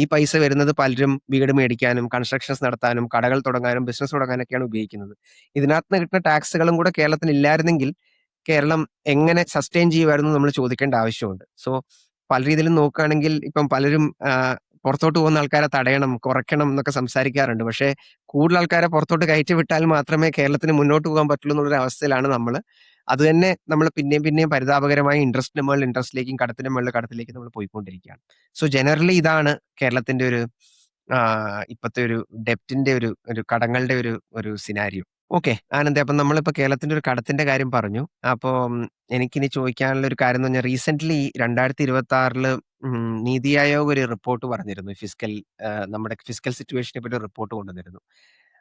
ഈ പൈസ വരുന്നത് പലരും വീട് മേടിക്കാനും കൺസ്ട്രക്ഷൻസ് നടത്താനും കടകൾ തുടങ്ങാനും ബിസിനസ് തുടങ്ങാനൊക്കെയാണ് ഉപയോഗിക്കുന്നത്. ഇതിനകത്ത് നിന്ന് കിട്ടുന്ന ടാക്സുകളും കൂടെ കേരളത്തിന് ഇല്ലായിരുന്നെങ്കിൽ കേരളം എങ്ങനെ സസ്റ്റെയിൻ ചെയ്യുമായിരുന്നു നമ്മൾ ചോദിക്കേണ്ട ആവശ്യമുണ്ട്. സോ പല രീതിയിലും നോക്കുകയാണെങ്കിൽ ഇപ്പം പലരും പുറത്തോട്ട് പോകുന്ന ആൾക്കാരെ തടയണം, കുറയ്ക്കണം എന്നൊക്കെ സംസാരിക്കാറുണ്ട്. പക്ഷേ കൂടുതൽ ആൾക്കാരെ പുറത്തോട്ട് കയറ്റി വിട്ടാൽ മാത്രമേ കേരളത്തിന് മുന്നോട്ട് പോകാൻ പറ്റുള്ളൂ എന്നുള്ളൊരു അവസ്ഥയിലാണ് നമ്മൾ. അത് തന്നെ നമ്മൾ പിന്നെയും പരിതാപകരമായി ഇൻട്രസ്റ്റിന് മുകളിൽ ഇൻട്രസ്റ്റിലേക്കും കടത്തിന് മുകളിൽ കടത്തിലേക്കും നമ്മൾ പോയിക്കൊണ്ടിരിക്കുകയാണ്. സോ ജനറലി ഇതാണ് കേരളത്തിന്റെ ഇപ്പോഴത്തെ ഒരു ഡെപ്റ്റിന്റെ ഒരു കടങ്ങളുടെ ഒരു സിനാരിയോ. ഓക്കെ ആനന്ദേ, അപ്പം നമ്മളിപ്പോൾ കേരളത്തിന്റെ ഒരു കടത്തിന്റെ കാര്യം പറഞ്ഞു. അപ്പോൾ എനിക്കിനി ചോദിക്കാനുള്ള ഒരു കാര്യം എന്ന് പറഞ്ഞാൽ, റീസെന്റ് 2026 നീതി ആയോഗ് ഒരു റിപ്പോർട്ട് പറഞ്ഞിരുന്നു. നമ്മുടെ ഫിസ്ക്കൽ സിറ്റുവേഷനെ പറ്റി ഒരു റിപ്പോർട്ട് കൊണ്ടുവന്നിരുന്നു.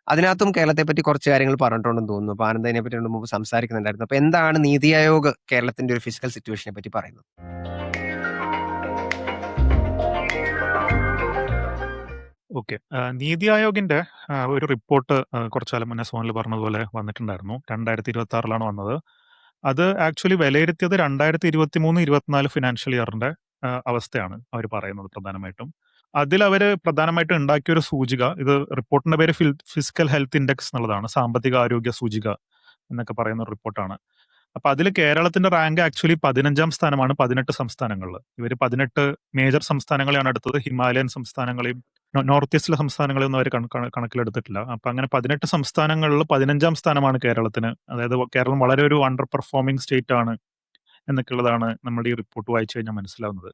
അതിനകത്തും കേരളത്തെ പറ്റി കുറച്ച് കാര്യങ്ങൾ പറഞ്ഞിട്ടുണ്ടെന്ന് തോന്നുന്നു. അപ്പൊ ആനന്ദ് അതിനെ പറ്റി മുമ്പ് സംസാരിക്കുന്നുണ്ടായിരുന്നു. അപ്പൊ എന്താണ് നീതി ആയോഗ് കേരളത്തിന്റെ ഒരു ഫിസ്ക്കൽ സിറ്റുവേഷനെ പറ്റി പറയുന്നത്? ഓക്കെ. നീതി ആയോഗിന്റെ ഒരു റിപ്പോർട്ട് കുറച്ചു കാലം മുന്നേ സോനിൽ പറഞ്ഞതുപോലെ വന്നിട്ടുണ്ടായിരുന്നു. 2026 വന്നത്. അത് ആക്ച്വലി വിലയിരുത്തിയത് 2023-24 ഫിനാൻഷ്യൽ ഇയറിന്റെ അവസ്ഥയാണ് അവർ പറയുന്നത് പ്രധാനമായിട്ടും. അതിൽ അവർ പ്രധാനമായിട്ടും ഉണ്ടാക്കിയ ഒരു സൂചിക, ഇത് റിപ്പോർട്ടിന്റെ പേര് ഫിസിക്കൽ ഹെൽത്ത് ഇൻഡെക്സ് എന്നുള്ളതാണ്, സാമ്പത്തിക ആരോഗ്യ സൂചിക എന്നൊക്കെ പറയുന്ന ഒരു റിപ്പോർട്ടാണ്. അപ്പൊ അതിൽ കേരളത്തിന്റെ റാങ്ക് ആക്ച്വലി 15ാം സ്ഥാനമാണ് 18 സംസ്ഥാനങ്ങളിൽ. ഇവർ 18 മേജർ സംസ്ഥാനങ്ങളെയാണ് എടുത്തത്. ഹിമാലയൻ സംസ്ഥാനങ്ങളെയും നോർത്ത് ഈസ്റ്റിലെ സംസ്ഥാനങ്ങളെയൊന്നും അവർ കണക്കിലെടുത്തിട്ടില്ല. അപ്പൊ അങ്ങനെ 18 സംസ്ഥാനങ്ങളിൽ 15ാം സ്ഥാനമാണ് കേരളത്തിന്. അതായത് കേരളം വളരെ ഒരു അണ്ടർ പെർഫോമിംഗ് സ്റ്റേറ്റ് ആണ് എന്നൊക്കെയുള്ളതാണ് നമ്മുടെ ഈ റിപ്പോർട്ട് വായിച്ചു കഴിഞ്ഞാൽ മനസ്സിലാവുന്നത്.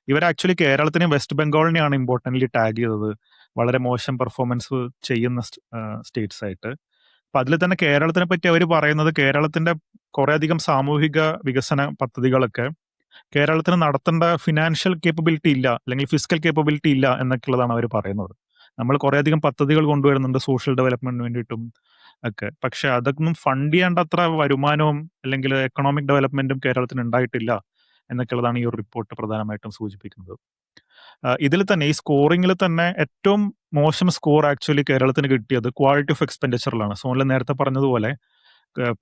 ഇവർ ആക്ച്വലി കേരളത്തിനെയും വെസ്റ്റ് ബംഗാളിനെയാണ് ഇമ്പോർട്ടൻ്റ്ലി ടാഗ് ചെയ്തത് വളരെ മോശം പെർഫോമൻസ് ചെയ്യുന്ന സ്റ്റേറ്റ്സ് ആയിട്ട്. അപ്പൊ അതിൽ തന്നെ കേരളത്തിനെ പറ്റി അവർ പറയുന്നത്, കേരളത്തിന്റെ കുറേയധികം സാമൂഹിക വികസന പദ്ധതികളൊക്കെ കേരളത്തിന് നടത്തേണ്ട ഫിനാൻഷ്യൽ കേപ്പബിലിറ്റി ഇല്ല, അല്ലെങ്കിൽ ഫിസിക്കൽ കേപ്പബിലിറ്റി ഇല്ല എന്നൊക്കെയുള്ളതാണ് അവർ പറയുന്നത്. നമ്മൾ കുറേയധികം പദ്ധതികൾ കൊണ്ടുവരുന്നുണ്ട് സോഷ്യൽ ഡെവലപ്മെന്റിന് വേണ്ടിയിട്ടും ഒക്കെ, പക്ഷെ അതൊന്നും ഫണ്ട് ചെയ്യേണ്ട അത്ര വരുമാനവും അല്ലെങ്കിൽ എക്കണോമിക് ഡെവലപ്മെന്റും കേരളത്തിന് ഉണ്ടായിട്ടില്ല എന്നൊക്കെയുള്ളതാണ് ഈ ഒരു റിപ്പോർട്ട് പ്രധാനമായിട്ടും സൂചിപ്പിക്കുന്നത്. ഇതിൽ തന്നെ ഈ സ്കോറിംഗിൽ തന്നെ ഏറ്റവും മോശം സ്കോർ ആക്ച്വലി കേരളത്തിന് കിട്ടിയത് ക്വാളിറ്റി ഓഫ് എക്സ്പെൻഡിച്ചറിലാണ്. സോണിൽ നേരത്തെ പറഞ്ഞതുപോലെ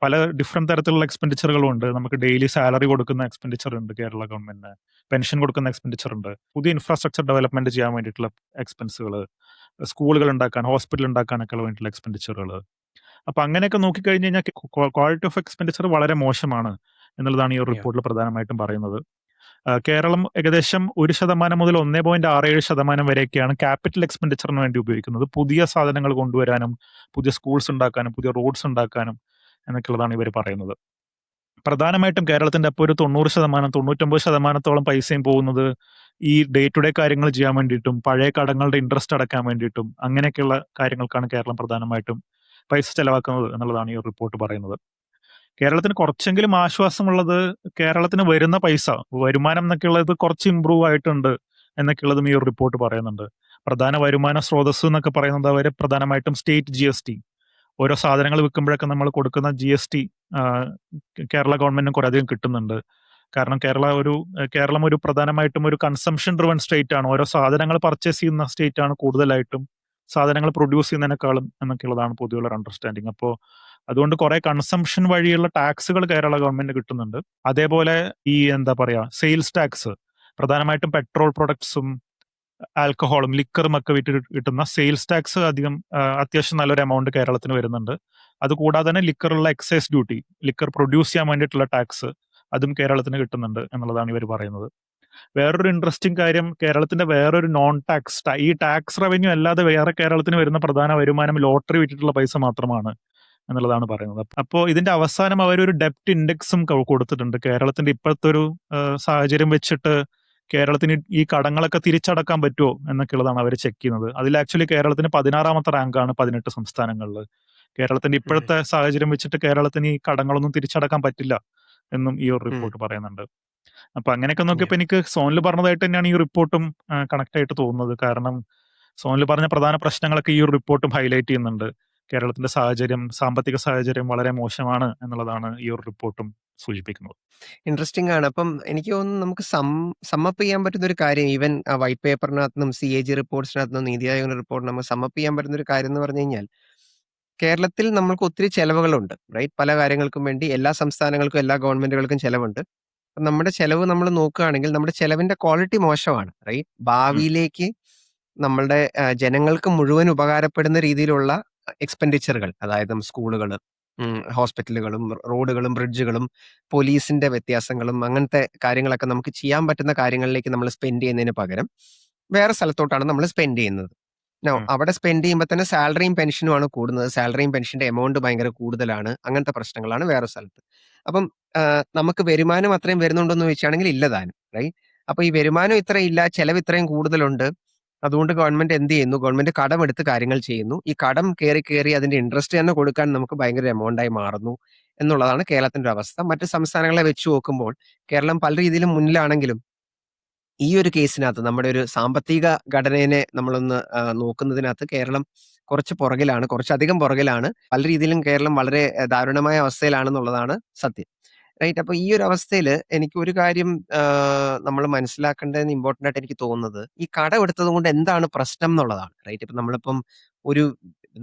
പല ഡിഫറെന്റ് തരത്തിലുള്ള എക്സ്പെൻഡിച്ചറുകളും ഉണ്ട്. നമുക്ക് ഡെയിലി സാലറി കൊടുക്കുന്ന എക്സ്പെൻഡിച്ചർ ഉണ്ട് കേരള ഗവൺമെന്റിന്, പെൻഷൻ കൊടുക്കുന്ന എക്സ്പെൻഡിച്ചർ ഉണ്ട്, പുതിയ ഇൻഫ്രാസ്ട്രക്ചർ ഡെവലപ്മെന്റ് ചെയ്യാൻ വേണ്ടിയിട്ടുള്ള എക്സ്പെൻസുകൾ, സ്കൂളുകൾ ഉണ്ടാക്കാൻ, ഹോസ്പിറ്റൽ ഉണ്ടാക്കാനൊക്കെ വേണ്ടിയിട്ടുള്ള എക്സ്പെൻഡിച്ചറുകൾ. അപ്പൊ അങ്ങനെയൊക്കെ നോക്കിക്കഴിഞ്ഞ് കഴിഞ്ഞാൽ ക്വാളിറ്റി ഓഫ് എക്സ്പെൻഡിച്ചർ വളരെ മോശമാണ് എന്നുള്ളതാണ് ഈ ഒരു Yeah. റിപ്പോർട്ടിൽ പ്രധാനമായിട്ടും പറയുന്നത്. കേരളം ഏകദേശം 1% മുതൽ 1.67% വരെയൊക്കെയാണ് ക്യാപിറ്റൽ എക്സ്പെൻഡിച്ചറിന് വേണ്ടി ഉപയോഗിക്കുന്നത്, പുതിയ സാധനങ്ങൾ കൊണ്ടുവരാനും പുതിയ സ്കൂൾസ് ഉണ്ടാക്കാനും പുതിയ റോഡ്സ് ഉണ്ടാക്കാനും എന്നൊക്കെയുള്ളതാണ് ഇവർ പറയുന്നത്. പ്രധാനമായിട്ടും കേരളത്തിന്റെ അപ്പോൾ ഒരു 90%, 99%-ഓളം പൈസയും പോകുന്നത് ഈ ഡേ ടു ഡേ കാര്യങ്ങൾ ചെയ്യാൻ വേണ്ടിയിട്ടും പഴയ കടങ്ങളുടെ ഇൻട്രസ്റ്റ് അടക്കാൻ വേണ്ടിയിട്ടും അങ്ങനെയൊക്കെയുള്ള കാര്യങ്ങൾക്കാണ് കേരളം പ്രധാനമായിട്ടും പൈസ ചെലവാക്കുന്നത് എന്നുള്ളതാണ് ഈ റിപ്പോർട്ട് പറയുന്നത്. കേരളത്തിന് കുറച്ചെങ്കിലും ആശ്വാസമുള്ളത്, കേരളത്തിന് വരുന്ന പൈസ, വരുമാനം എന്നൊക്കെയുള്ളത് കുറച്ച് ഇമ്പ്രൂവ് ആയിട്ടുണ്ട് എന്നൊക്കെയുള്ളതും ഈ ഒരു റിപ്പോർട്ട് പറയുന്നുണ്ട്. പ്രധാന വരുമാന സ്രോതസ് എന്നൊക്കെ പറയുന്നത് അവർ പ്രധാനമായിട്ടും സ്റ്റേറ്റ് GST, ഓരോ സാധനങ്ങൾ വിൽക്കുമ്പോഴൊക്കെ നമ്മൾ കൊടുക്കുന്ന GST കേരള ഗവൺമെന്റിന് കുറെ അധികം കിട്ടുന്നുണ്ട്. കാരണം കേരളം ഒരു പ്രധാനമായിട്ടും ഒരു കൺസംഷൻ ഡ്രിവൺ സ്റ്റേറ്റ് ആണ്. ഓരോ സാധനങ്ങൾ പർച്ചേസ് ചെയ്യുന്ന സ്റ്റേറ്റ് ആണ് കൂടുതലായിട്ടും, സാധനങ്ങൾ പ്രൊഡ്യൂസ് ചെയ്യുന്നതിനേക്കാളും എന്നൊക്കെയുള്ളതാണ് പൊതുവെയുള്ള ഒരു അണ്ടർസ്റ്റാൻഡിങ്. അപ്പോൾ അതുകൊണ്ട് കുറെ കൺസംഷൻ വഴിയുള്ള ടാക്സുകൾ കേരള ഗവൺമെന്റ് കിട്ടുന്നുണ്ട്. അതേപോലെ ഈ എന്താ പറയാ, സെയിൽസ് ടാക്സ്, പ്രധാനമായിട്ടും പെട്രോൾ പ്രൊഡക്ട്സും ആൽക്കഹോളും ലിക്കറും ഒക്കെ വിറ്റ് കിട്ടുന്ന സെയിൽസ് ടാക്സ് അത്യാവശ്യം നല്ലൊരു എമൗണ്ട് കേരളത്തിന് വരുന്നുണ്ട്. അതുകൂടാതെ തന്നെ ലിക്കറുള്ള എക്സൈസ് ഡ്യൂട്ടി, ലിക്കർ പ്രൊഡ്യൂസ് ചെയ്യാൻ വേണ്ടിയിട്ടുള്ള ടാക്സ്, അതും കേരളത്തിന് കിട്ടുന്നുണ്ട് എന്നുള്ളതാണ് ഇവർ പറയുന്നത്. വേറൊരു ഇൻട്രസ്റ്റിംഗ് കാര്യം, കേരളത്തിന്റെ വേറൊരു നോൺ ടാക്സ്, ഈ ടാക്സ് റവന്യൂ അല്ലാതെ വേറെ കേരളത്തിന് വരുന്ന പ്രധാന വരുമാനം ലോട്ടറി വിറ്റിട്ടുള്ള പൈസ മാത്രമാണ് എന്നുള്ളതാണ് പറയുന്നത്. അപ്പോൾ ഇതിന്റെ അവസാനം അവരൊരു ഡെപ്റ്റ് ഇൻഡെക്സും കൊടുത്തിട്ടുണ്ട്. കേരളത്തിന്റെ ഇപ്പോഴത്തെ ഒരു സാഹചര്യം വെച്ചിട്ട് കേരളത്തിന് ഈ കടങ്ങളൊക്കെ തിരിച്ചടക്കാൻ പറ്റുമോ എന്നൊക്കെയുള്ളതാണ് അവർ ചെക്ക് ചെയ്യുന്നത്. അതിൽ ആക്ച്വലി കേരളത്തിന് 16ാമത്തെ റാങ്കാണ് 18 സംസ്ഥാനങ്ങളിൽ. കേരളത്തിന്റെ ഇപ്പോഴത്തെ സാഹചര്യം വെച്ചിട്ട് കേരളത്തിന് ഈ കടങ്ങളൊന്നും തിരിച്ചടക്കാൻ പറ്റില്ല എന്നും ഈ ഒരു റിപ്പോർട്ട് പറയുന്നുണ്ട്. അപ്പൊ അങ്ങനെയൊക്കെ നോക്കിയപ്പോൾ എനിക്ക് സോനിൽ പറഞ്ഞതായിട്ട് തന്നെയാണ് ഈ റിപ്പോർട്ടും കണക്ട് ആയിട്ട് തോന്നുന്നത്. കാരണം സോനിൽ പറഞ്ഞ പ്രധാന പ്രശ്നങ്ങളൊക്കെ ഈ ഒരു റിപ്പോർട്ടും ഹൈലൈറ്റ് ചെയ്യുന്നുണ്ട്. കേരളത്തിന്റെ സാമ്പത്തിക സാഹചര്യം വളരെ മോശമാണ് എന്നുള്ളതാണ് ഈ ഒരു റിപ്പോർട്ടും സൂചിപ്പിക്കുന്നത്. ഇൻട്രസ്റ്റിംഗ് ആണ്. അപ്പം എനിക്ക് തോന്നുന്നു നമുക്ക് സമ്മപ്പ് ചെയ്യാൻ പറ്റുന്ന ഒരു കാര്യം, ഈവൻ വൈറ്റ് പേപ്പറിനകത്തുനിന്നും CAG റിപ്പോർട്ട്സിനകത്തുനിന്നും നീതി ആയോഗിന്റെ റിപ്പോർട്ട് നമുക്ക് സമ്മപ്പ് ചെയ്യാൻ പറ്റുന്ന ഒരു കാര്യം എന്ന് പറഞ്ഞു കഴിഞ്ഞാൽ, കേരളത്തിൽ നമുക്ക് ഒത്തിരി ചെലവുകളുണ്ട്, റൈറ്റ്? പല കാര്യങ്ങൾക്കും വേണ്ടി എല്ലാ സംസ്ഥാനങ്ങൾക്കും എല്ലാ ഗവൺമെന്റുകൾക്കും ചെലവുണ്ട്. നമ്മുടെ ചെലവ് നമ്മൾ നോക്കുകയാണെങ്കിൽ നമ്മുടെ ചെലവിന്റെ ക്വാളിറ്റി മോശമാണ്, റൈറ്റ്? ഭാവിയിലേക്ക് നമ്മളുടെ ജനങ്ങൾക്ക് മുഴുവൻ ഉപകാരപ്പെടുന്ന രീതിയിലുള്ള എക്സ്പെൻഡിച്ചറുകൾ, അതായത് സ്കൂളുകൾ, ഹോസ്പിറ്റലുകളും റോഡുകളും ബ്രിഡ്ജുകളും പോലീസിന്റെ വ്യത്യാസങ്ങളും അങ്ങനത്തെ കാര്യങ്ങളൊക്കെ നമുക്ക് ചെയ്യാൻ പറ്റുന്ന കാര്യങ്ങളിലേക്ക് നമ്മൾ സ്പെൻഡ് ചെയ്യുന്നതിന് പകരം വേറെ സ്ഥലത്തോട്ടാണ് നമ്മൾ സ്പെൻഡ് ചെയ്യുന്നത്. അവിടെ സ്പെൻഡ് ചെയ്യുമ്പോൾ തന്നെ സാലറിയും പെൻഷനുമാണ് കൂടുന്നത്. സാലറിയും പെൻഷന്റെ എമൗണ്ട് ഭയങ്കര കൂടുതലാണ്. അങ്ങനത്തെ പ്രശ്നങ്ങളാണ് വേറെ സ്ഥലത്ത്. അപ്പം നമുക്ക് വരുമാനം അത്രയും വരുന്നുണ്ടോന്ന് ചോദിച്ചാണെങ്കിൽ ഇല്ല താനും, റൈറ്റ്? അപ്പൊ ഈ വരുമാനം ഇത്രയും ഇല്ല, ചെലവ് ഇത്രയും കൂടുതലുണ്ട്. അതുകൊണ്ട് ഗവൺമെന്റ് എന്ത് ചെയ്യുന്നു? ഗവൺമെന്റ് കടമെടുത്ത് കാര്യങ്ങൾ ചെയ്യുന്നു. ഈ കടം കയറി അതിന്റെ ഇൻട്രസ്റ്റ് തന്നെ കൊടുക്കാൻ നമുക്ക് ഭയങ്കര എമൗണ്ടായി മാറുന്നു എന്നുള്ളതാണ് കേരളത്തിന്റെ ഒരു അവസ്ഥ. മറ്റ് സംസ്ഥാനങ്ങളെ വെച്ച് നോക്കുമ്പോൾ കേരളം പല രീതിയിലും മുന്നിലാണെങ്കിലും ഈ ഒരു കേസിനകത്ത് നമ്മുടെ ഒരു സാമ്പത്തിക ഘടനയെ നമ്മളൊന്ന് നോക്കുന്നതിനകത്ത് കേരളം കുറച്ച് പുറകിലാണ്, കുറച്ചധികം പുറകിലാണ്. പല രീതിയിലും കേരളം വളരെ ദാരുണമായ അവസ്ഥയിലാണെന്നുള്ളതാണ് സത്യം. റൈറ്റ്. അപ്പൊ ഈ ഒരു അവസ്ഥയില് എനിക്ക് ഒരു കാര്യം നമ്മൾ മനസ്സിലാക്കേണ്ടതെന്ന് ഇമ്പോർട്ടന്റ് ആയിട്ട് എനിക്ക് തോന്നുന്നത്, ഈ കടമെടുത്തത് കൊണ്ട് എന്താണ് പ്രശ്നം എന്നുള്ളതാണ്. റൈറ്റ്. ഇപ്പൊ ഒരു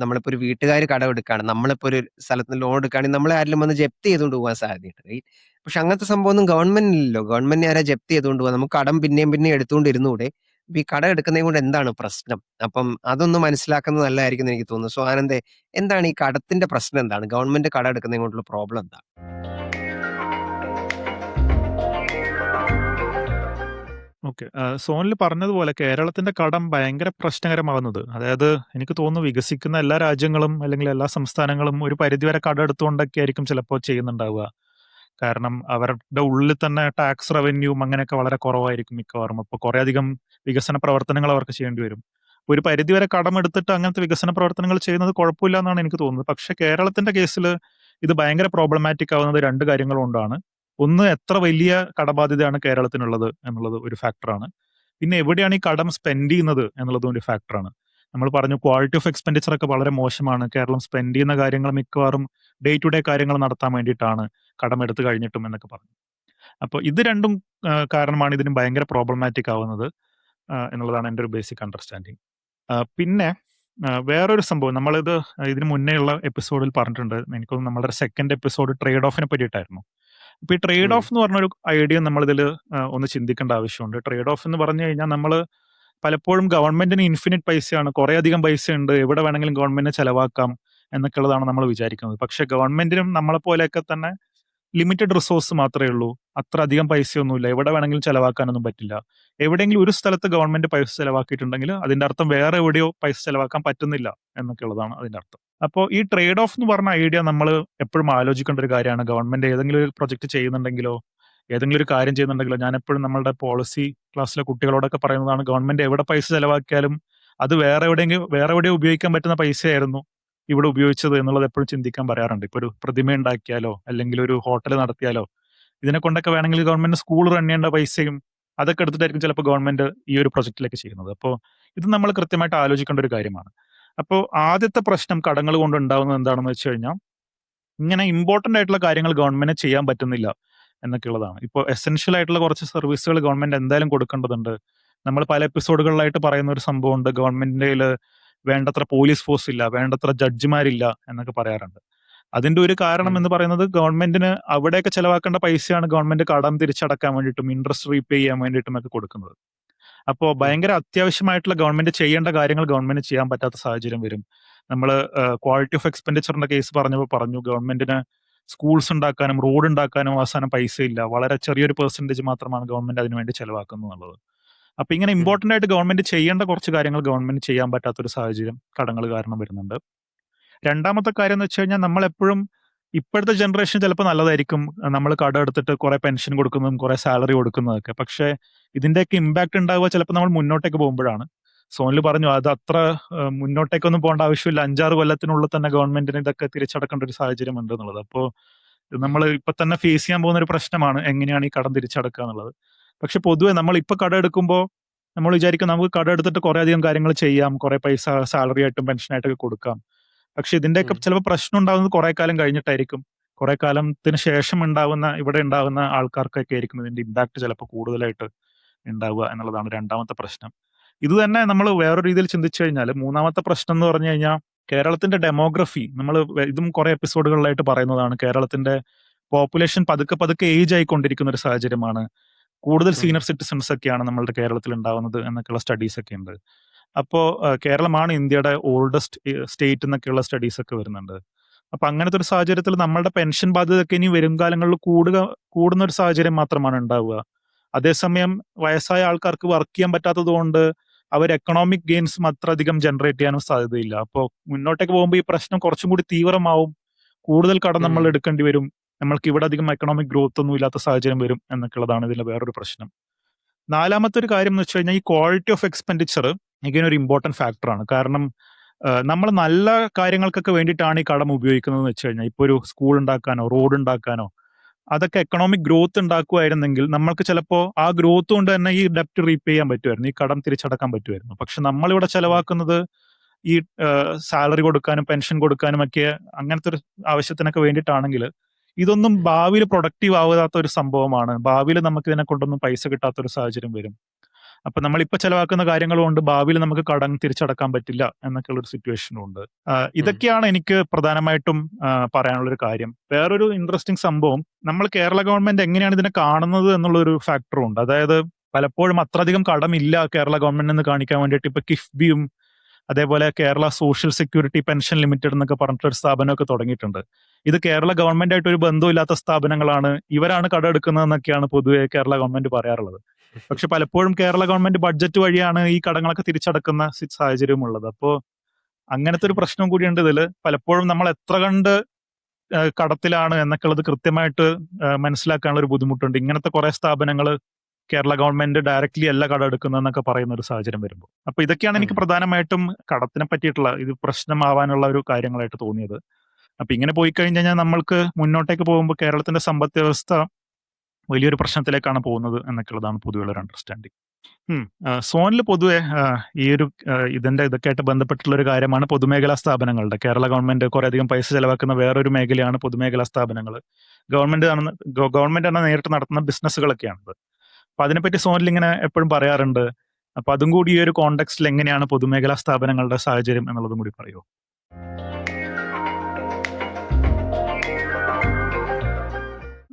നമ്മളിപ്പോ ഒരു വീട്ടുകാര് കടമെടുക്കാണ്. നമ്മളിപ്പോ ഒരു സ്ഥലത്ത് നിന്ന് ലോൺ എടുക്കുകയാണെങ്കിൽ നമ്മളെ ആരെങ്കിലും വന്ന് ജപ്തി ചെയ്തുകൊണ്ട് പോകാൻ സാധ്യതയുണ്ട്. റൈറ്റ്. പക്ഷെ അങ്ങനത്തെ സംഭവമൊന്നും ഗവൺമെന്റിനില്ലല്ലോ. ഗവൺമെന്റിനെ ആരാ ജപ്തി ചെയ്തുകൊണ്ട് പോകാ? നമുക്ക് കടം പിന്നെയും പിന്നെയും എടുത്തുകൊണ്ടിരുന്നൂടെ? അപ്പൊ ഈ കടം എടുക്കുന്നതും കൊണ്ട് എന്താണ് പ്രശ്നം? അപ്പം അതൊന്ന് മനസ്സിലാക്കുന്നത് നല്ലതായിരിക്കും എന്ന് എനിക്ക് തോന്നുന്നു. സോ ആനന്ദേ, എന്താണ് ഈ കടത്തിന്റെ പ്രശ്നം എന്താണ്? ഗവൺമെന്റ് കടം എടുക്കുന്നതും കൊണ്ടുള്ള പ്രോബ്ലം എന്താണ്? ഓക്കെ. സോനിൽ പറഞ്ഞതുപോലെ കേരളത്തിന്റെ കടം ഭയങ്കര പ്രശ്നകരമാകുന്നത്. അതായത് എനിക്ക് തോന്നുന്നു വികസിക്കുന്ന എല്ലാ രാജ്യങ്ങളും അല്ലെങ്കിൽ എല്ലാ സംസ്ഥാനങ്ങളും ഒരു പരിധിവരെ കടമെടുത്തുകൊണ്ടൊക്കെ ആയിരിക്കും ചിലപ്പോൾ ചെയ്യുന്നുണ്ടാവുക. കാരണം അവരുടെ ഉള്ളിൽ തന്നെ ടാക്സ് റവന്യൂവും അങ്ങനെയൊക്കെ വളരെ കുറവായിരിക്കും മിക്കവാറും. അപ്പോൾ കുറേയധികം വികസന പ്രവർത്തനങ്ങൾ അവർക്ക് ചെയ്യേണ്ടി വരും. ഒരു പരിധിവരെ കടമെടുത്തിട്ട് അങ്ങനത്തെ വികസന പ്രവർത്തനങ്ങൾ ചെയ്യുന്നത് കുഴപ്പമില്ല എന്നാണ് എനിക്ക് തോന്നുന്നത്. പക്ഷേ കേരളത്തിന്റെ കേസിൽ ഇത് ഭയങ്കര പ്രോബ്ലമാറ്റിക് ആവുന്നത് 2 കാര്യങ്ങൾ കൊണ്ടാണ്. ഒന്ന്, എത്ര വലിയ കടബാധ്യതയാണ് കേരളത്തിനുള്ളത് എന്നുള്ളത് ഒരു ഫാക്ടറാണ്. പിന്നെ എവിടെയാണ് ഈ കടം സ്പെൻഡ് ചെയ്യുന്നത് എന്നുള്ളതും ഒരു ഫാക്ടറാണ്. നമ്മൾ പറഞ്ഞു ക്വാളിറ്റി ഓഫ് എക്സ്പെൻഡിച്ചർ ഒക്കെ വളരെ മോശമാണ്. കേരളം സ്പെൻഡ് ചെയ്യുന്ന കാര്യങ്ങൾ മിക്കവാറും ഡേ ടു ഡേ കാര്യങ്ങൾ നടത്താൻ വേണ്ടിയിട്ടാണ് കടമെടുത്ത് കഴിഞ്ഞിട്ടും എന്നൊക്കെ പറഞ്ഞു. അപ്പോൾ ഇത് രണ്ടും കാരണമാണ് ഇതിന് ഭയങ്കര പ്രോബ്ലമാറ്റിക് ആവുന്നത് എന്നുള്ളതാണ് എൻ്റെ ഒരു ബേസിക് അണ്ടർസ്റ്റാൻഡിങ്. പിന്നെ വേറൊരു സംഭവം നമ്മളിത് ഇതിന് മുന്നേയുള്ള എപ്പിസോഡിൽ പറഞ്ഞിട്ടുണ്ട്. എനിക്ക് തോന്നുന്നു നമ്മുടെ സെക്കൻഡ് എപ്പിസോഡ് ട്രേഡ് ഓഫിനെ പറ്റിയിട്ടായിരുന്നു. അപ്പൊ ഈ ട്രേഡ് ഉം. ഓഫ് എന്ന് പറഞ്ഞൊരു ഐഡിയ നമ്മളിതിൽ ഒന്ന് ചിന്തിക്കേണ്ട ആവശ്യമുണ്ട്. ട്രേഡ് ഓഫ് എന്ന് പറഞ്ഞു കഴിഞ്ഞാൽ നമ്മൾ പലപ്പോഴും ഗവൺമെന്റിന് ഇൻഫിനിറ്റ് പൈസയാണ്, കുറേ അധികം പൈസയുണ്ട്, എവിടെ വേണമെങ്കിലും ഗവൺമെന്റിനെ ചെലവാക്കാം എന്നൊക്കെ ഉള്ളതാണ് നമ്മൾ വിചാരിക്കുന്നത്. പക്ഷെ ഗവൺമെന്റിനും നമ്മളെ പോലെയൊക്കെ തന്നെ ലിമിറ്റഡ് റിസോഴ്സ് മാത്രമേ ഉള്ളൂ. അത്ര അധികം പൈസയൊന്നുമില്ല. എവിടെ വേണമെങ്കിലും ചെലവാക്കാനൊന്നും പറ്റില്ല. എവിടെയെങ്കിലും ഒരു സ്ഥലത്ത് ഗവൺമെന്റ് പൈസ ചെലവാക്കിയിട്ടുണ്ടെങ്കിൽ അതിന്റെ അർത്ഥം വേറെ എവിടെയോ പൈസ ചെലവാക്കാൻ പറ്റുന്നില്ല എന്നൊക്കെ ഉള്ളതാണ് അതിന്റെ അർത്ഥം. അപ്പോൾ ഈ ട്രേഡ് ഓഫ് എന്ന് പറഞ്ഞ ഐഡിയ നമ്മൾ എപ്പോഴും ആലോചിക്കേണ്ട ഒരു കാര്യമാണ്. ഗവൺമെന്റ് ഏതെങ്കിലും ഒരു പ്രൊജക്ട് ചെയ്യുന്നുണ്ടെങ്കിലോ ഏതെങ്കിലും ഒരു കാര്യം ചെയ്യുന്നുണ്ടെങ്കിലോ ഞാൻ എപ്പോഴും നമ്മളുടെ പോളിസി ക്ലാസ്സിലെ കുട്ടികളോടൊക്കെ പറയുന്നതാണ്, ഗവൺമെന്റ് എവിടെ പൈസ ചെലവാക്കിയാലും അത് വേറെ എവിടെയോ ഉപയോഗിക്കാൻ പറ്റുന്ന പൈസയായിരുന്നു ഇവിടെ ഉപയോഗിച്ചത് എന്നുള്ളത് എപ്പോഴും ചിന്തിക്കാൻ പറയാറുണ്ട്. ഇപ്പൊ ഒരു പ്രതിമ ഉണ്ടാക്കിയാലോ അല്ലെങ്കിൽ ഒരു ഹോട്ടൽ നടത്തിയാലോ ഇതിനെ കൊണ്ടൊക്കെ വേണമെങ്കിൽ ഗവൺമെന്റ് സ്കൂൾ റൺ ചെയ്യേണ്ട പൈസയും അതൊക്കെ എടുത്തിട്ടായിരിക്കും ചിലപ്പോൾ ഗവൺമെന്റ് ഈ ഒരു പ്രൊജക്റ്റിലേക്ക് ചെയ്യുന്നത്. അപ്പോൾ ഇത് നമ്മൾ കൃത്യമായിട്ട് ആലോചിക്കേണ്ട ഒരു കാര്യമാണ്. അപ്പോൾ ആദ്യത്തെ പ്രശ്നം കടങ്ങൾ കൊണ്ട് ഉണ്ടാവുന്നത് എന്താണെന്ന് വെച്ച് കഴിഞ്ഞാൽ, ഇങ്ങനെ ഇമ്പോർട്ടന്റ് ആയിട്ടുള്ള കാര്യങ്ങൾ ഗവൺമെന്റ് ചെയ്യാൻ പറ്റുന്നില്ല എന്നൊക്കെ ഉള്ളതാണ്. ഇപ്പോൾ എസെൻഷ്യൽ ആയിട്ടുള്ള കുറച്ച് സർവീസുകൾ ഗവൺമെന്റ് എന്തായാലും കൊടുക്കേണ്ടതുണ്ട്. നമ്മൾ പല എപ്പിസോഡുകളിലായിട്ട് പറയുന്ന ഒരു സംഭവമുണ്ട്, ഗവൺമെന്റിന്റെ വേണ്ടത്ര പോലീസ് ഫോഴ്സ് ഇല്ല, വേണ്ടത്ര ജഡ്ജിമാരില്ല എന്നൊക്കെ പറയാറുണ്ട്. അതിന്റെ ഒരു കാരണം ഉം. എന്ന് പറയുന്നത് ഗവൺമെന്റിന് അവിടെയൊക്കെ ചെലവാക്കേണ്ട പൈസയാണ് ഗവൺമെന്റ് കടം തിരിച്ചടക്കാൻ വേണ്ടിയിട്ടും ഇൻട്രസ്റ്റ് റീപേ ചെയ്യാൻ വേണ്ടിയിട്ടും ഒക്കെ കൊടുക്കുന്നത്. അപ്പോൾ ഉം. ഭയങ്കര അത്യാവശ്യമായിട്ടുള്ള ഗവൺമെന്റ് ചെയ്യേണ്ട കാര്യങ്ങൾ ഗവൺമെന്റ് ചെയ്യാൻ പറ്റാത്ത സാഹചര്യം വരും. നമ്മൾ ക്വാളിറ്റി ഓഫ് എക്സ്പെൻഡിച്ചറിന്റെ കേസ് പറഞ്ഞപ്പോൾ പറഞ്ഞു, ഗവൺമെന്റിന് സ്കൂൾസ് ഉണ്ടാക്കാനും റോഡ് ഉണ്ടാക്കാനും അവസാനം പൈസയില്ല. വളരെ ചെറിയൊരു പെർസെന്റേജ് മാത്രമാണ് ഗവൺമെന്റ് അതിനുവേണ്ടി ചെലവാക്കുന്നത് എന്നുള്ളത്. അപ്പൊ ഇങ്ങനെ ഉം. ഇമ്പോർട്ടന്റ് ആയിട്ട് ഗവൺമെന്റ് ചെയ്യേണ്ട കുറച്ച് കാര്യങ്ങൾ ഗവൺമെന്റ് ചെയ്യാൻ പറ്റാത്തൊരു സാഹചര്യം കടങ്ങൾ കാരണം വരുന്നുണ്ട്. രണ്ടാമത്തെ കാര്യം എന്ന് വെച്ച് കഴിഞ്ഞാൽ, നമ്മളെപ്പോഴും ഇപ്പോഴത്തെ ജനറേഷൻ ചിലപ്പോൾ നല്ലതായിരിക്കും, നമ്മൾ കടം എടുത്തിട്ട് കുറെ പെൻഷൻ കൊടുക്കുന്നതും കുറെ സാലറി കൊടുക്കുന്നതൊക്കെ. പക്ഷേ ഇതിന്റെയൊക്കെ ഇമ്പാക്ട് ഉണ്ടാവുക ചിലപ്പോൾ നമ്മൾ മുന്നോട്ടേക്ക് പോകുമ്പോഴാണ്. സോനിൽ പറഞ്ഞു അത് അത്ര മുന്നോട്ടേക്കൊന്നും പോകേണ്ട ആവശ്യമില്ല, 5-6 കൊല്ലത്തിനുള്ളിൽ തന്നെ ഗവൺമെന്റിന് ഇതൊക്കെ തിരിച്ചടക്കേണ്ട ഒരു സാഹചര്യം ഉണ്ട് എന്നുള്ളത്. അപ്പോൾ നമ്മൾ ഇപ്പൊ തന്നെ ഫേസ് ചെയ്യാൻ പോകുന്ന ഒരു പ്രശ്നമാണ് എങ്ങനെയാണ് ഈ കടം തിരിച്ചടക്കുക എന്നുള്ളത്. പക്ഷെ പൊതുവെ നമ്മൾ ഇപ്പൊ കടം എടുക്കുമ്പോൾ നമ്മൾ വിചാരിക്കും നമുക്ക് കടം എടുത്തിട്ട് കുറെ അധികം കാര്യങ്ങൾ ചെയ്യാം, കുറെ പൈസ സാലറി ആയിട്ടും പെൻഷനായിട്ടൊക്കെ കൊടുക്കാം. പക്ഷെ ഇതിന്റെയൊക്കെ ഉം. ചിലപ്പോൾ പ്രശ്നം ഉണ്ടാകുന്നത് കുറെ കാലം കഴിഞ്ഞിട്ടായിരിക്കും. കുറെ കാലത്തിന് ശേഷം ഇവിടെ ഉണ്ടാകുന്ന ആൾക്കാർക്കൊക്കെ ആയിരിക്കും ഇതിന്റെ ഇമ്പാക്ട് ചിലപ്പോൾ കൂടുതലായിട്ട് ഉണ്ടാവുക എന്നുള്ളതാണ് രണ്ടാമത്തെ പ്രശ്നം. ഇത് തന്നെ നമ്മൾ വേറൊരു രീതിയിൽ ചിന്തിച്ചു കഴിഞ്ഞാൽ, മൂന്നാമത്തെ പ്രശ്നം എന്ന് പറഞ്ഞു കഴിഞ്ഞാൽ കേരളത്തിന്റെ ഡെമോഗ്രഫി. നമ്മൾ ഇതും കുറെ എപ്പിസോഡുകളിലായിട്ട് പറയുന്നതാണ്. കേരളത്തിന്റെ പോപ്പുലേഷൻ പതുക്കെ പതുക്കെ ഏജ് ആയിക്കൊണ്ടിരിക്കുന്ന ഒരു സാഹചര്യമാണ്. കൂടുതൽ ഉം. സീനിയർ സിറ്റിസൺസ് ഒക്കെയാണ് നമ്മളുടെ കേരളത്തിൽ ഉണ്ടാവുന്നത് എന്നൊക്കെയുള്ള സ്റ്റഡീസ് ഒക്കെ ഉണ്ട്. അപ്പോൾ കേരളമാണ് ഇന്ത്യയുടെ ഓൾഡസ്റ്റ് സ്റ്റേറ്റ് എന്നൊക്കെയുള്ള സ്റ്റഡീസ് ഒക്കെ വരുന്നുണ്ട്. അപ്പൊ അങ്ങനത്തെ ഒരു സാഹചര്യത്തിൽ നമ്മളുടെ പെൻഷൻ ബാധ്യതയൊക്കെ ഇനി വരും കാലങ്ങളിൽ കൂടുന്ന ഒരു സാഹചര്യം മാത്രമാണ് ഉണ്ടാവുക. അതേസമയം വയസ്സായ ആൾക്കാർക്ക് വർക്ക് ചെയ്യാൻ പറ്റാത്തത് കൊണ്ട് അവർ എക്കണോമിക് ഗെയിൻസും അത്ര അധികം ജനറേറ്റ് ചെയ്യാനും സാധ്യതയില്ല. അപ്പോൾ മുന്നോട്ടേക്ക് പോകുമ്പോൾ ഈ പ്രശ്നം കുറച്ചും കൂടി തീവ്രമാവും. കൂടുതൽ കടം നമ്മൾ ഉം. എടുക്കേണ്ടി വരും. നമ്മൾക്ക് ഇവിടെ അധികം എക്കണോമിക് ഗ്രോത്ത് ഒന്നും ഇല്ലാത്ത സാഹചര്യം വരും എന്നൊക്കെയുള്ളതാണ് ഇതിലെ വേറൊരു പ്രശ്നം. നാലാമത്തെ ഒരു കാര്യം എന്ന് വെച്ച് കഴിഞ്ഞാൽ, ഈ ക്വാളിറ്റി ഓഫ് എക്സ്പെൻഡിച്ചർ again ഒരു ഇമ്പോർട്ടന്റ് ഫാക്ടറാണ്. കാരണം നമ്മൾ നല്ല കാര്യങ്ങൾക്കൊക്കെ വേണ്ടിയിട്ടാണ് ഈ കടം ഉപയോഗിക്കുന്നതെന്ന് വെച്ച് കഴിഞ്ഞാൽ, ഇപ്പോൾ ഒരു സ്കൂൾ ഉണ്ടാക്കാനോ റോഡ് ഉണ്ടാക്കാനോ അതൊക്കെ എക്കണോമിക് ഗ്രോത്ത് ഉണ്ടാക്കുമായിരുന്നെങ്കിൽ നമ്മൾക്ക് ചിലപ്പോൾ ആ ഗ്രോത്ത് കൊണ്ട് തന്നെ ഈ ഡെപ്റ്റ് റീപേ ചെയ്യാൻ പറ്റുമായിരുന്നു, ഈ കടം തിരിച്ചടക്കാൻ പറ്റുമായിരുന്നു. പക്ഷെ നമ്മളിവിടെ ഉം. ചെലവാക്കുന്നത് ഈ സാലറി കൊടുക്കാനും പെൻഷൻ കൊടുക്കാനും ഒക്കെ അങ്ങനത്തെ ഒരു ആവശ്യത്തിനൊക്കെ വേണ്ടിയിട്ടാണെങ്കിൽ ഇതൊന്നും ഭാവിയിൽ പ്രൊഡക്റ്റീവ് ആവാത്ത ഒരു സംഭവമാണ്. ഭാവിയിൽ നമുക്ക് ഇതിനെ കൊണ്ടൊന്നും പൈസ കിട്ടാത്ത ഒരു സാഹചര്യം വരും. അപ്പൊ നമ്മളിപ്പോ ചെലവാക്കുന്ന കാര്യങ്ങൾ കൊണ്ട് ഭാവിയിൽ നമുക്ക് കടം തിരിച്ചടക്കാൻ പറ്റില്ല എന്നൊക്കെയുള്ള ഒരു സിറ്റുവേഷനും ഉണ്ട്. ഇതൊക്കെയാണ് എനിക്ക് പ്രധാനമായിട്ടും പറയാനുള്ള ഒരു കാര്യം. വേറൊരു ഇൻട്രസ്റ്റിംഗ് സംഭവം, നമ്മൾ കേരള ഗവൺമെന്റ് എങ്ങനെയാണ് ഇതിനെ കാണുന്നത് എന്നുള്ള ഒരു ഫാക്ടറും ഉണ്ട്. അതായത് പലപ്പോഴും അത്രയധികം കടമില്ല കേരള ഗവൺമെന്റ് എന്ന് കാണിക്കാൻ വേണ്ടിയിട്ട് ഇപ്പൊ കിഫ്ബിയും അതേപോലെ Kerala social security pension limited എന്നൊക്കെ പറഞ്ഞിട്ടൊരു സ്ഥാപനമൊക്കെ തുടങ്ങിയിട്ടുണ്ട്. ഇത് കേരള ഗവൺമെന്റ് ആയിട്ട് ഒരു ബന്ധമില്ലാത്ത സ്ഥാപനങ്ങളാണ്, ഇവരാണ് കടമെടുക്കുന്നതെന്നൊക്കെയാണ് പൊതുവെ കേരള ഗവൺമെന്റ് പറയാറുള്ളത്. പക്ഷെ പലപ്പോഴും കേരള ഗവൺമെന്റ് ബഡ്ജറ്റ് വഴിയാണ് ഈ കടങ്ങളൊക്കെ തിരിച്ചടക്കുന്ന സാഹചര്യമുള്ളത്. അപ്പോൾ അങ്ങനത്തെ ഒരു പ്രശ്നം കൂടിയുണ്ട് ഇതിൽ. പലപ്പോഴും നമ്മൾ എത്ര കണ്ട് കടത്തിലാണ് എന്നൊക്കെ ഉള്ളത് കൃത്യമായിട്ട് മനസ്സിലാക്കാനുള്ള ഒരു ബുദ്ധിമുട്ടുണ്ട്. ഇങ്ങനത്തെ കുറെ സ്ഥാപനങ്ങൾ കേരള ഗവൺമെന്റ് ഡയറക്ട്ലി അല്ല കടമെടുക്കുന്നതെന്നൊക്കെ പറയുന്ന ഒരു സാഹചര്യം വരുമ്പോൾ. അപ്പൊ ഇതൊക്കെയാണ് എനിക്ക് പ്രധാനമായിട്ടും കടത്തിനെ പറ്റിയിട്ടുള്ള ഇത് പ്രശ്നമാവാനുള്ള ഒരു കാര്യങ്ങളായിട്ട് തോന്നിയത്. അപ്പൊ ഇങ്ങനെ പോയി കഴിഞ്ഞ് കഴിഞ്ഞാൽ നമ്മൾക്ക് മുന്നോട്ടേക്ക് പോകുമ്പോൾ കേരളത്തിന്റെ സമ്പദ് വ്യവസ്ഥ വലിയൊരു പ്രശ്നത്തിലേക്കാണ് പോകുന്നത് എന്നൊക്കെയുള്ളതാണ് പൊതുവെയുള്ള ഒരു അണ്ടർസ്റ്റാൻഡിങ്. സോനിൽ പൊതുവെ ഈ ഒരു ഇതൊക്കെ ആയിട്ട് ബന്ധപ്പെട്ടുള്ള ഒരു കാര്യമാണ് പൊതുമേഖലാ സ്ഥാപനങ്ങളുടെ. കേരള ഗവൺമെന്റ് കുറേയധികം പൈസ ചെലവാക്കുന്ന വേറൊരു മേഖലയാണ് പൊതുമേഖലാ സ്ഥാപനങ്ങൾ. ഗവൺമെന്റ് ആണ് നേരിട്ട് നടത്തുന്ന ബിസിനസ്സുകളൊക്കെയാണത്. അപ്പൊ അതിനെപ്പറ്റി സോനിൽ ഇങ്ങനെ എപ്പോഴും പറയാറുണ്ട്. അപ്പൊ അതും കൂടി ഈ ഒരു കോണ്ടെക്സ്റ്റിൽ എങ്ങനെയാണ് പൊതുമേഖലാ സ്ഥാപനങ്ങളുടെ സാഹചര്യം എന്നുള്ളതും കൂടി പറയുമോ?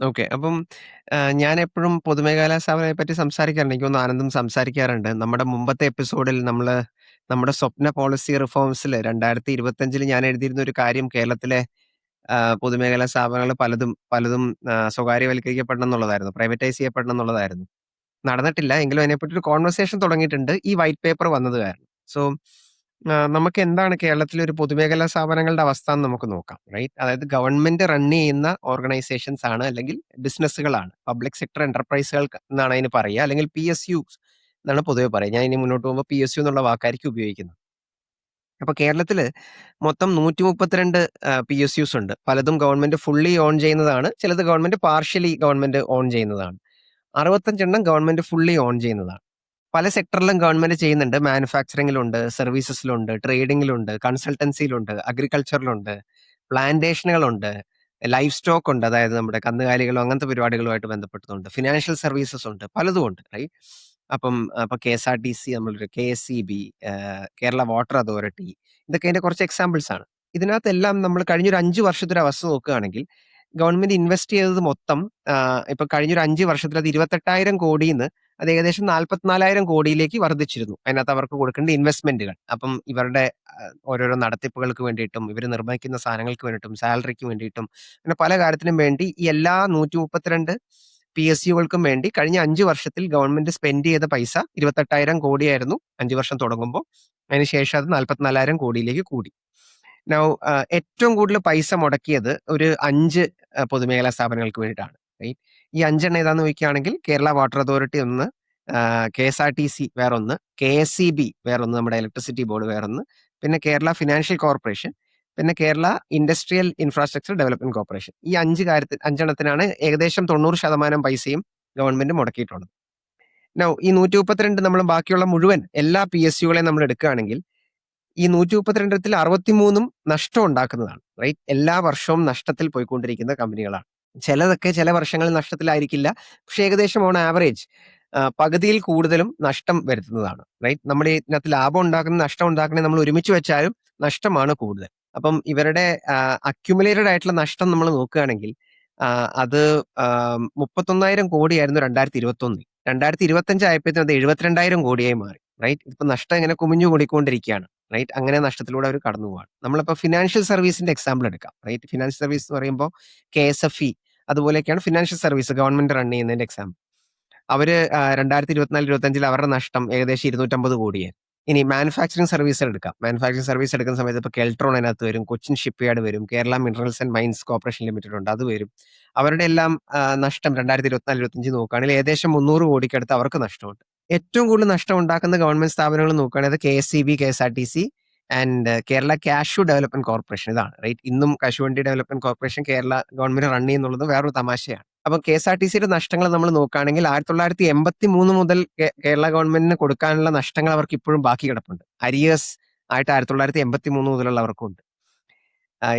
ഓക്കെ. അപ്പം ഞാൻ എപ്പോഴും പൊതുമേഖലാ സ്ഥാപനത്തെ പറ്റി സംസാരിക്കാറുണ്ട്. എനിക്ക് തോന്നുന്നു ആനന്ദും സംസാരിക്കാറുണ്ട്. നമ്മുടെ മുമ്പത്തെ എപ്പിസോഡിൽ നമ്മുടെ സ്വപ്ന പോളിസി റിഫോംസിൽ 2025 ഞാൻ എഴുതിയിരുന്ന ഒരു കാര്യം കേരളത്തിലെ പൊതുമേഖലാ സ്ഥാപനങ്ങൾ പലതും സ്വകാര്യവൽക്കരിക്കപ്പെടണം എന്നുള്ളതായിരുന്നു. പ്രൈവറ്റൈസ് ചെയ്യപ്പെടണം എന്നുള്ളതായിരുന്നു. നടന്നിട്ടില്ല. എങ്കിലും അതിനെപ്പറ്റി ഒരു കോൺവെർസേഷൻ തുടങ്ങിയിട്ടുണ്ട് ഈ വൈറ്റ് പേപ്പർ വന്നത് കാരണം. സോ നമുക്ക് എന്താണ് കേരളത്തിലെ ഒരു പൊതുമേഖലാ സ്ഥാപനങ്ങളുടെ അവസ്ഥ എന്ന് നമുക്ക് നോക്കാം. റൈറ്റ്? അതായത് ഗവൺമെന്റ് റൺ ചെയ്യുന്ന ഓർഗനൈസേഷൻസ് ആണ്, അല്ലെങ്കിൽ ബിസിനസ്സുകളാണ്. പബ്ലിക് സെക്ടർ എന്റർപ്രൈസുകൾ എന്നാണ് അതിന് പറയുക, അല്ലെങ്കിൽ PSU എന്നാണ് പൊതുവെ പറയുക. ഞാൻ ഇനി മുന്നോട്ട് പോകുമ്പോൾ PSU എന്നുള്ള വാക്കായിരിക്കും ഉപയോഗിക്കുന്നത്. അപ്പൊ കേരളത്തില് മൊത്തം 132 PSUs ഉണ്ട്. പലതും ഗവൺമെന്റ് ഫുള്ളി ഓൺ ചെയ്യുന്നതാണ്, ചിലത് ഗവൺമെന്റ് ഓൺ ചെയ്യുന്നതാണ്. 65 ഗവൺമെന്റ് ഫുള്ളി ഓൺ ചെയ്യുന്നതാണ്. പല സെക്ടറിലും ഗവൺമെന്റ് ചെയ്യുന്നുണ്ട്. മാനുഫാക്ചറിംഗിലുണ്ട്, സർവീസസിലുണ്ട്, ട്രേഡിംഗിലുണ്ട്, കൺസൾട്ടൻസിയിലുണ്ട്, അഗ്രികൾച്ചറിലുണ്ട്, പ്ലാന്റേഷനുകളുണ്ട്, ലൈഫ് സ്റ്റോക്ക് ഉണ്ട്, അതായത് നമ്മുടെ കന്നുകാലികളും അങ്ങനത്തെ പരിപാടികളുമായിട്ട് ബന്ധപ്പെട്ടുന്നുണ്ട്, ഫിനാൻഷ്യൽ സർവീസസ് ഉണ്ട്, പലതും ഉണ്ട്. റൈറ്റ്? അപ്പം KSRTC, നമ്മളൊരു KSEB, കേരള വാട്ടർ അതോറിറ്റി, ഇതൊക്കെ അതിന്റെ കുറച്ച് എക്സാമ്പിൾസ് ആണ്. ഇതിനകത്തെല്ലാം നമ്മൾ കഴിഞ്ഞൊരു 5 വർഷത്തെ ഒരു അവസ്ഥ നോക്കുകയാണെങ്കിൽ ഗവൺമെന്റ് ഇൻവെസ്റ്റ് ചെയ്തത് മൊത്തം ഇപ്പൊ കഴിഞ്ഞൊരു 5 വർഷത്തിൽ അത് 28,000 കോടിന്ന് അത് ഏകദേശം 44,000 കോടിയിലേക്ക് വർദ്ധിച്ചിരുന്നു. അതിനകത്ത് അവർക്ക് കൊടുക്കേണ്ട ഇൻവെസ്റ്റ്മെന്റുകൾ. അപ്പം ഇവരുടെ ഓരോരോ നടത്തിപ്പുകൾക്ക് വേണ്ടിയിട്ടും ഇവർ നിർമ്മിക്കുന്ന സാധനങ്ങൾക്ക് വേണ്ടിയിട്ടും സാലറിക്ക് വേണ്ടിയിട്ടും അങ്ങനെ പല കാര്യത്തിനും വേണ്ടി ഈ എല്ലാ 132 PSUകൾക്കും വേണ്ടി കഴിഞ്ഞ 5 വർഷത്തിൽ ഗവൺമെന്റ് സ്പെൻഡ് ചെയ്ത പൈസ 28,000 കോടിയായിരുന്നു 5 വർഷം തുടങ്ങുമ്പോൾ. അതിനുശേഷം അത് 44,000 കോടിയിലേക്ക് കൂടി. നൗ ഏറ്റവും കൂടുതൽ പൈസ മുടക്കിയത് ഒരു 5 പൊതുമേഖലാ സ്ഥാപനങ്ങൾക്ക് വേണ്ടിയിട്ടാണ്. റൈറ്റ്? ഈ 5 ഏതാന്ന് ചോദിക്കുകയാണെങ്കിൽ കേരള വാട്ടർ അതോറിറ്റി ഒന്ന്, KSRTC വേറൊന്ന്, KSEB വേറൊന്ന്, നമ്മുടെ ഇലക്ട്രിസിറ്റി ബോർഡ് വേറൊന്ന്, പിന്നെ കേരള ഫിനാൻഷ്യൽ കോർപ്പറേഷൻ, പിന്നെ Kerala industrial infrastructure development corporation. ഈ 5 ഏകദേശം 90% പൈസയും ഗവൺമെന്റ് മുടക്കിയിട്ടുള്ളത്. നൗ ഈ 132 നമ്മൾ ബാക്കിയുള്ള മുഴുവൻ എല്ലാ PSUകളെയും നമ്മൾ എടുക്കുകയാണെങ്കിൽ ഈ 132 63 നഷ്ടം ഉണ്ടാക്കുന്നതാണ്. റൈറ്റ്? എല്ലാ വർഷവും നഷ്ടത്തിൽ പോയിക്കൊണ്ടിരിക്കുന്ന കമ്പനികളാണ്. ചിലതൊക്കെ ചില വർഷങ്ങളിൽ നഷ്ടത്തിലായിരിക്കില്ല, പക്ഷെ ഏകദേശം ഓൺ ആവറേജ് പകുതിയിൽ കൂടുതലും നഷ്ടം വരുത്തുന്നതാണ്. റൈറ്റ്? നമ്മുടെ ഇതിനകത്ത് ലാഭം ഉണ്ടാക്കുന്ന നഷ്ടം ഉണ്ടാക്കണേ നമ്മൾ ഒരുമിച്ച് വെച്ചാലും നഷ്ടമാണ് കൂടുതൽ. അപ്പം ഇവരുടെ അക്യുമുലേറ്റഡ് ആയിട്ടുള്ള നഷ്ടം നമ്മൾ നോക്കുകയാണെങ്കിൽ അത് 31,000 കോടിയായിരുന്നു 2021. 2025 ആയപ്പോഴത്തേക്കും അത് 72,000 കോടിയായി മാറി. റൈറ്റ്? ഇപ്പൊ നഷ്ടം ഇങ്ങനെ കുമിഞ്ഞു കൂടിക്കൊണ്ടിരിക്കുകയാണ്. റൈറ്റ്? അങ്ങനെ നഷ്ടത്തിലൂടെ അവർ കടന്നു പോവാണ്. നമ്മളിപ്പോൾ ഫിനാൻഷ്യൽ സർവീസിന്റെ എക്സാമ്പിൾ എടുക്കാം. റൈറ്റ്? ഫിനാൻഷ്യൽ സർവീസ് എന്ന് പറയുമ്പോൾ KSFE അതുപോലെയൊക്കെയാണ് ഫിനാൻഷ്യൽ സർവീസ് ഗവൺമെന്റ് റൺ ചെയ്യുന്നതിന്റെ എക്സാമ്പിൾ. അവര് 2024-25 അവരുടെ നഷ്ടം ഏകദേശം 250 കോടിയായി. ഇനി മാനുഫാക്ചറിംഗ് സർവീസ് എടുക്കാം. മാനുഫാക്ചറിംഗ് സർവീസ് എടുക്കുന്ന സമയത്ത് ഇപ്പോൾ കെൽട്രോൺ അതിനകത്ത് വരും, കൊച്ചിൻ ഷിപ്പ്യാർഡ് വരും, Kerala minerals and mines corporation limited ഉണ്ട്, അത് വരും. അവരുടെ എല്ലാം നഷ്ടം 2024-25 നോക്കുകയാണെങ്കിൽ ഏകദേശം 300 കോടിക്കടുത്ത് അവർക്ക് നഷ്ടമുണ്ട്. ഏറ്റവും കൂടുതൽ നഷ്ടം ഉണ്ടാക്കുന്ന ഗവൺമെന്റ് സ്ഥാപനങ്ങൾ നോക്കുകയാണെങ്കിൽ KSEB, KSRTC and Kerala cashew development corporation. ഇതാണ്. റൈറ്റ്? ഇന്നും കശുവണ്ടി development corporation Kerala government run ചെയ്യുന്നുള്ളത് വേറൊരു തമാശയാണ്. അപ്പം KSRTCയുടെ നഷ്ടങ്ങൾ നമ്മൾ നോക്കുകയാണെങ്കിൽ 1983 മുതൽ കേരള ഗവൺമെന്റിന് കൊടുക്കാനുള്ള നഷ്ടങ്ങൾ അവർക്ക് ഇപ്പോഴും ബാക്കി കിടപ്പുണ്ട്. അരിയേഴ്സ് ആയിട്ട് 1983 മുതലുള്ള അവർക്കുണ്ട്.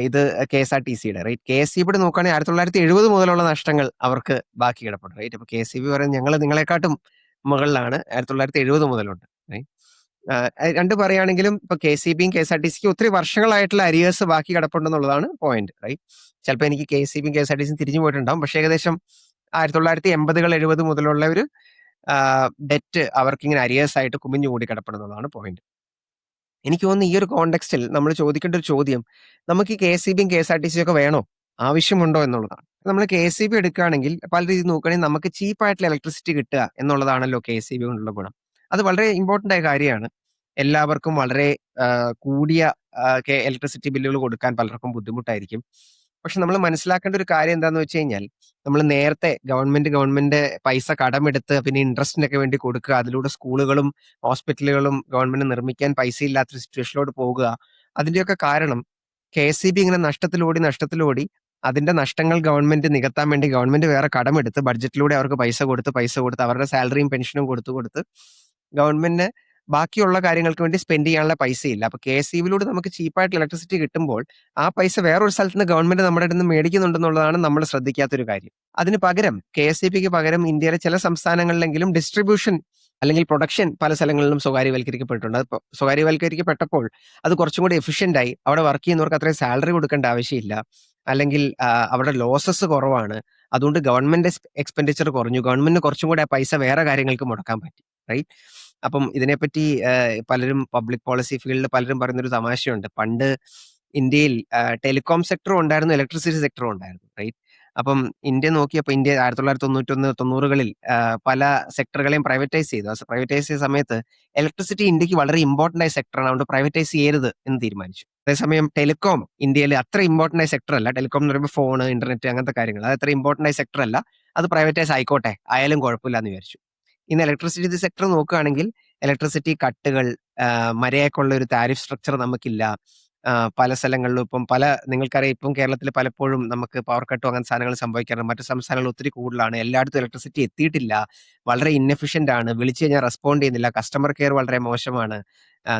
ഇത് KSRTCയുടെ റൈറ്റ്. KSEBിയുടെ നോക്കുകയാണെങ്കിൽ 1970 മുതലുള്ള നഷ്ടങ്ങൾ അവർക്ക് ബാക്കി കിടപ്പുണ്ട് റൈറ്റ്. അപ്പൊ KSEB പറയുന്നത് ഞങ്ങൾ നിങ്ങളെക്കാട്ടും മുകളിലാണ്, 1970 മുതലുണ്ട് റൈറ്റ്. രണ്ട് പറയുകയാണെങ്കിലും ഇപ്പൊ KCBയും KSRTCക്കും ഒത്തിരി വർഷങ്ങളായിട്ടുള്ള അരിയേഴ്സ് ബാക്കി കിടപ്പുണ്ടെന്നുള്ളതാണ് പോയിന്റ് റൈറ്റ്. ചിലപ്പോൾ എനിക്ക് KCBയും KSRTCയും തിരിഞ്ഞു പോയിട്ടുണ്ടാവും, പക്ഷേ ഏകദേശം 1980-കൾ 70 മുതലുള്ള ഒരു ഡെറ്റ് അവർക്ക് ഇങ്ങനെ അരിയേഴ്സ് ആയിട്ട് കുമിഞ്ഞുകൂടി കിടപ്പുണ്ടെന്നുള്ളതാണ് പോയിന്റ്. എനിക്ക് തോന്നുന്നു ഈ ഒരു കോണ്ടെക്സ്റ്റിൽ നമ്മൾ ചോദിക്കേണ്ട ഒരു ചോദ്യം, നമുക്ക് ഈ KCBയും KSRTCയും ഒക്കെ വേണോ, ആവശ്യമുണ്ടോ എന്നുള്ളതാണ്. നമ്മൾ KCB എടുക്കുകയാണെങ്കിൽ പല രീതിയിൽ നോക്കുകയാണെങ്കിൽ നമുക്ക് ചീപ്പായിട്ടുള്ള ഇലക്ട്രിസിറ്റി കിട്ടുക എന്നുള്ളതാണല്ലോ KCB കൊണ്ടുള്ള ഗുണം. അത് വളരെ ഇമ്പോർട്ടന്റ് ആയ കാര്യമാണ്. എല്ലാവർക്കും വളരെ കൂടിയ ഇലക്ട്രിസിറ്റി ബില്ലുകൾ കൊടുക്കാൻ പലർക്കും ബുദ്ധിമുട്ടായിരിക്കും. പക്ഷെ നമ്മൾ മനസ്സിലാക്കേണ്ട ഒരു കാര്യം എന്താണെന്ന് വെച്ച് കഴിഞ്ഞാൽ, നമ്മൾ നേരത്തെ ഗവൺമെന്റ് പൈസ കടമെടുത്ത് പിന്നെ ഇൻട്രസ്റ്റിനൊക്കെ വേണ്ടി കൊടുക്കുക, അതിലൂടെ സ്കൂളുകളും ഹോസ്പിറ്റലുകളും ഗവൺമെന്റ് നിർമ്മിക്കാൻ പൈസ ഇല്ലാത്തൊരു സിറ്റുവേഷനിലോട്ട് പോകുക. അതിന്റെയൊക്കെ കാരണം KCB ഇങ്ങനെ നഷ്ടത്തിലോടി അതിന്റെ നഷ്ടങ്ങൾ ഗവൺമെന്റ് നികത്താൻ വേണ്ടി ഗവൺമെന്റ് വേറെ കടമെടുത്ത് ബഡ്ജറ്റിലൂടെ അവർക്ക് പൈസ കൊടുത്ത് അവരുടെ സാലറിയും പെൻഷനും കൊടുത്ത് ഗവൺമെന്റിന് ബാക്കിയുള്ള കാര്യങ്ങൾക്ക് വേണ്ടി സ്പെൻഡ് ചെയ്യാനുള്ള പൈസയില്ല. അപ്പൊ KCBയിലൂടെ നമുക്ക് ചീപ്പായിട്ട് ഇലക്ട്രിസിറ്റി കിട്ടുമ്പോൾ ആ പൈസ വേറൊരു സ്ഥലത്ത് നിന്ന് ഗവൺമെന്റ് നമ്മുടെ അടുത്ത് നിന്ന് മേടിക്കുന്നുണ്ടെന്നുള്ളതാണ് നമ്മൾ ശ്രദ്ധിക്കാത്തൊരു കാര്യം. അതിന് പകരം KCBക്ക് പകരം ഇന്ത്യയിലെ ചില സംസ്ഥാനങ്ങളിലെങ്കിലും ഡിസ്ട്രിബ്യൂഷൻ അല്ലെങ്കിൽ പ്രൊഡക്ഷൻ പല സ്ഥലങ്ങളിലും സ്വകാര്യവൽക്കരിക്കപ്പെട്ടിട്ടുണ്ട്. അത് സ്വകാര്യവൽക്കരിക്കപ്പെട്ടപ്പോൾ അത് കുറച്ചും കൂടി എഫിഷ്യന്റ് ആയി. അവിടെ വർക്ക് ചെയ്യുന്നവർക്ക് അത്രയും സാലറി കൊടുക്കേണ്ട ആവശ്യമില്ല, അല്ലെങ്കിൽ അവരുടെ ലോസസ് കുറവാണ്. അതുകൊണ്ട് ഗവൺമെന്റ് എക്സ്പെൻഡിച്ചർ കുറഞ്ഞു, ഗവൺമെന്റിന് കുറച്ചും കൂടി ആ പൈസ വേറെ കാര്യങ്ങൾക്ക് മുടക്കാൻ പറ്റി റൈറ്റ്. അപ്പം ഇതിനെപ്പറ്റി പലരും പബ്ലിക് പോളിസി ഫീൽഡിൽ പലരും പറയുന്നൊരു തമാശയുണ്ട്. പണ്ട് ഇന്ത്യയിൽ ടെലികോം സെക്ടറും ഉണ്ടായിരുന്നു, ഇലക്ട്രിസിറ്റി സെക്ടറും ഉണ്ടായിരുന്നു റൈറ്റ്. അപ്പം ഇന്ത്യ നോക്കിയപ്പോൾ ഇന്ത്യ 1991-90കളിൽ പല സെക്ടറുകളെയും പ്രൈവറ്റൈസ് ചെയ്തു. പ്രൈവറ്റൈസ് ചെയ്ത സമയത്ത് ഇലക്ട്രിസിറ്റി ഇന്ത്യക്ക് വളരെ ഇമ്പോർട്ടന്റ് ആയ സെക്ടറാണ്, അതുകൊണ്ട് പ്രൈവറ്റൈസ് ചെയ്യരുത് എന്ന് തീരുമാനിച്ചു. അതേസമയം ടെലികോം ഇന്ത്യയിൽ അത്ര ഇമ്പോർട്ടന്റ് ആയ സെക്ടർ അല്ല. ടെലികോം എന്ന് പറയുമ്പോൾ ഫോൺ, ഇന്റർനെറ്റ് അങ്ങനത്തെ കാര്യങ്ങൾ, അത് അത്ര ഇമ്പോർട്ടന്റ് ആയ സെക്ടർ അല്ല. അത് പ്രൈവറ്റൈസ് ആയിക്കോട്ടെ, ആയാലും കുഴപ്പമില്ല എന്ന് വിചാരിച്ചു. ഇന്ന് ഇലക്ട്രിസിറ്റി സെക്ടർ നോക്കുകയാണെങ്കിൽ ഇലക്ട്രിസിറ്റി കട്ടുകൾ, മര്യാദക്കുള്ള ഒരു താരിഫ് സ്ട്രക്ചർ നമുക്കില്ല. പല സ്ഥലങ്ങളിലും ഇപ്പം നിങ്ങൾക്കറിയാം, ഇപ്പം കേരളത്തിൽ പലപ്പോഴും നമുക്ക് പവർ കട്ടും അങ്ങനത്തെ സാധനങ്ങൾ സംഭവിക്കാറുണ്ട്. മറ്റു സംസ്ഥാനങ്ങൾ ഒത്തിരി കൂടുതലാണ്. എല്ലായിടത്തും ഇലക്ട്രിസിറ്റി എത്തിയിട്ടില്ല. വളരെ ഇൻഎഫിഷ്യന്റ് ആണ്. വിളിച്ചു കഴിഞ്ഞാൽ റെസ്പോണ്ട് ചെയ്യുന്നില്ല. കസ്റ്റമർ കെയർ വളരെ മോശമാണ്.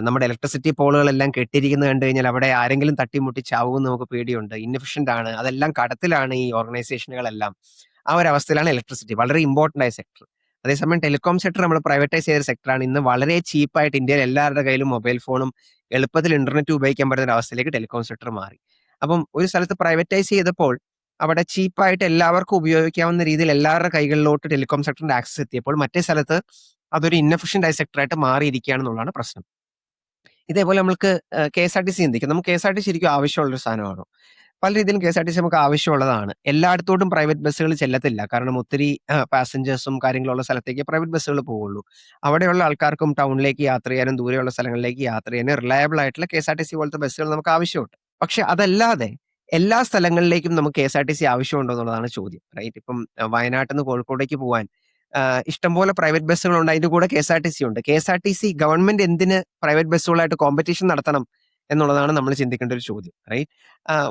നമ്മുടെ ഇലക്ട്രിസിറ്റി പോളുകളെല്ലാം കെട്ടിയിരിക്കുന്നത് കണ്ടു കഴിഞ്ഞാൽ അവിടെ ആരെങ്കിലും തട്ടിമുട്ടി ചാവുമെന്ന് നമുക്ക് പേടിയുണ്ട്. ഇൻഎഫിഷ്യന്റ് ആണ്. അതെല്ലാം കടത്തിലാണ് ഈ ഓർഗനൈസേഷനുകളെല്ലാം. ആ ഒരു അവസ്ഥയിലാണ് ഇലക്ട്രിസിറ്റി, വളരെ ഇമ്പോർട്ടന്റ് ആയ സെക്ടർ. അതേസമയം ടെലികോം സെക്ടർ നമ്മൾ പ്രൈവറ്റൈസ് ചെയ്ത സെക്ടറാണ്. ഇന്ന് വളരെ ചീപ്പായിട്ട് ഇന്ത്യയിൽ എല്ലാവരുടെ കയ്യിലും മൊബൈൽ ഫോണും എളുപ്പത്തിൽ ഇന്റർനെറ്റ് ഉപയോഗിക്കാൻ പറ്റുന്ന ഒരു അവസ്ഥയിലേക്ക് ടെലികോം സെക്ടർ മാറി. അപ്പം ഒരു സ്ഥലത്ത് പ്രൈവറ്റൈസ് ചെയ്തപ്പോൾ അവിടെ ചീപ്പായിട്ട് എല്ലാവർക്കും ഉപയോഗിക്കാവുന്ന രീതിയിൽ എല്ലാവരുടെ കൈകളിലോട്ട് ടെലികോം സെക്ടറിന്റെ ആക്സസ് എത്തിയപ്പോൾ മറ്റേ സ്ഥലത്ത് അതൊരു ഇൻഎഫിഷ്യന്റ് ആയ സെക്ടറായിട്ട് മാറിയിരിക്കുകയാണെന്നുള്ളതാണ് പ്രശ്നം. ഇതേപോലെ നമുക്ക് KSRTC ചിന്തിക്കാം. നമുക്ക് KSRTC ശരിക്കും ആവശ്യമുള്ളൊരു സാധനമാണോ? പല രീതിയിലും KSRTC നമുക്ക് ആവശ്യമുള്ളതാണ്. എല്ലായിടത്തോട്ടും പ്രൈവറ്റ് ബസ്സുകൾ ചെല്ലത്തില്ല. കാരണം ഒത്തിരി പാസഞ്ചേഴ്സും കാര്യങ്ങളുള്ള സ്ഥലത്തേക്ക് പ്രൈവറ്റ് ബസ്സുകൾ പോവുള്ളൂ. അവിടെയുള്ള ആൾക്കാർക്കും ടൗണിലേക്ക് യാത്ര ചെയ്യാനും ദൂരെയുള്ള സ്ഥലങ്ങളിലേക്ക് യാത്ര ചെയ്യാനും റിലയബിൾ ആയിട്ടുള്ള KSRTC പോലത്തെ ബസ്സുകൾ നമുക്ക് ആവശ്യമുണ്ട്. പക്ഷെ അതല്ലാതെ എല്ലാ സ്ഥലങ്ങളിലേക്കും നമുക്ക് KSRTC ആവശ്യമുണ്ടോ എന്നുള്ളതാണ് ചോദ്യം റൈറ്റ്. ഇപ്പം വയനാട്ടിൽ നിന്ന് കോഴിക്കോടേക്ക് പോകാൻ ഇഷ്ടംപോലെ പ്രൈവറ്റ് ബസ്സുകളുണ്ട്, അതിന്റെ കൂടെ KSRTC ഉണ്ട്. KSRTC ഗവൺമെന്റ് എന്തിന് പ്രൈവറ്റ് ബസ്സുകളായിട്ട് കോമ്പറ്റീഷൻ നടത്തണം എന്നുള്ളതാണ് നമ്മൾ ചിന്തിക്കേണ്ട ഒരു ചോദ്യം റൈറ്റ്.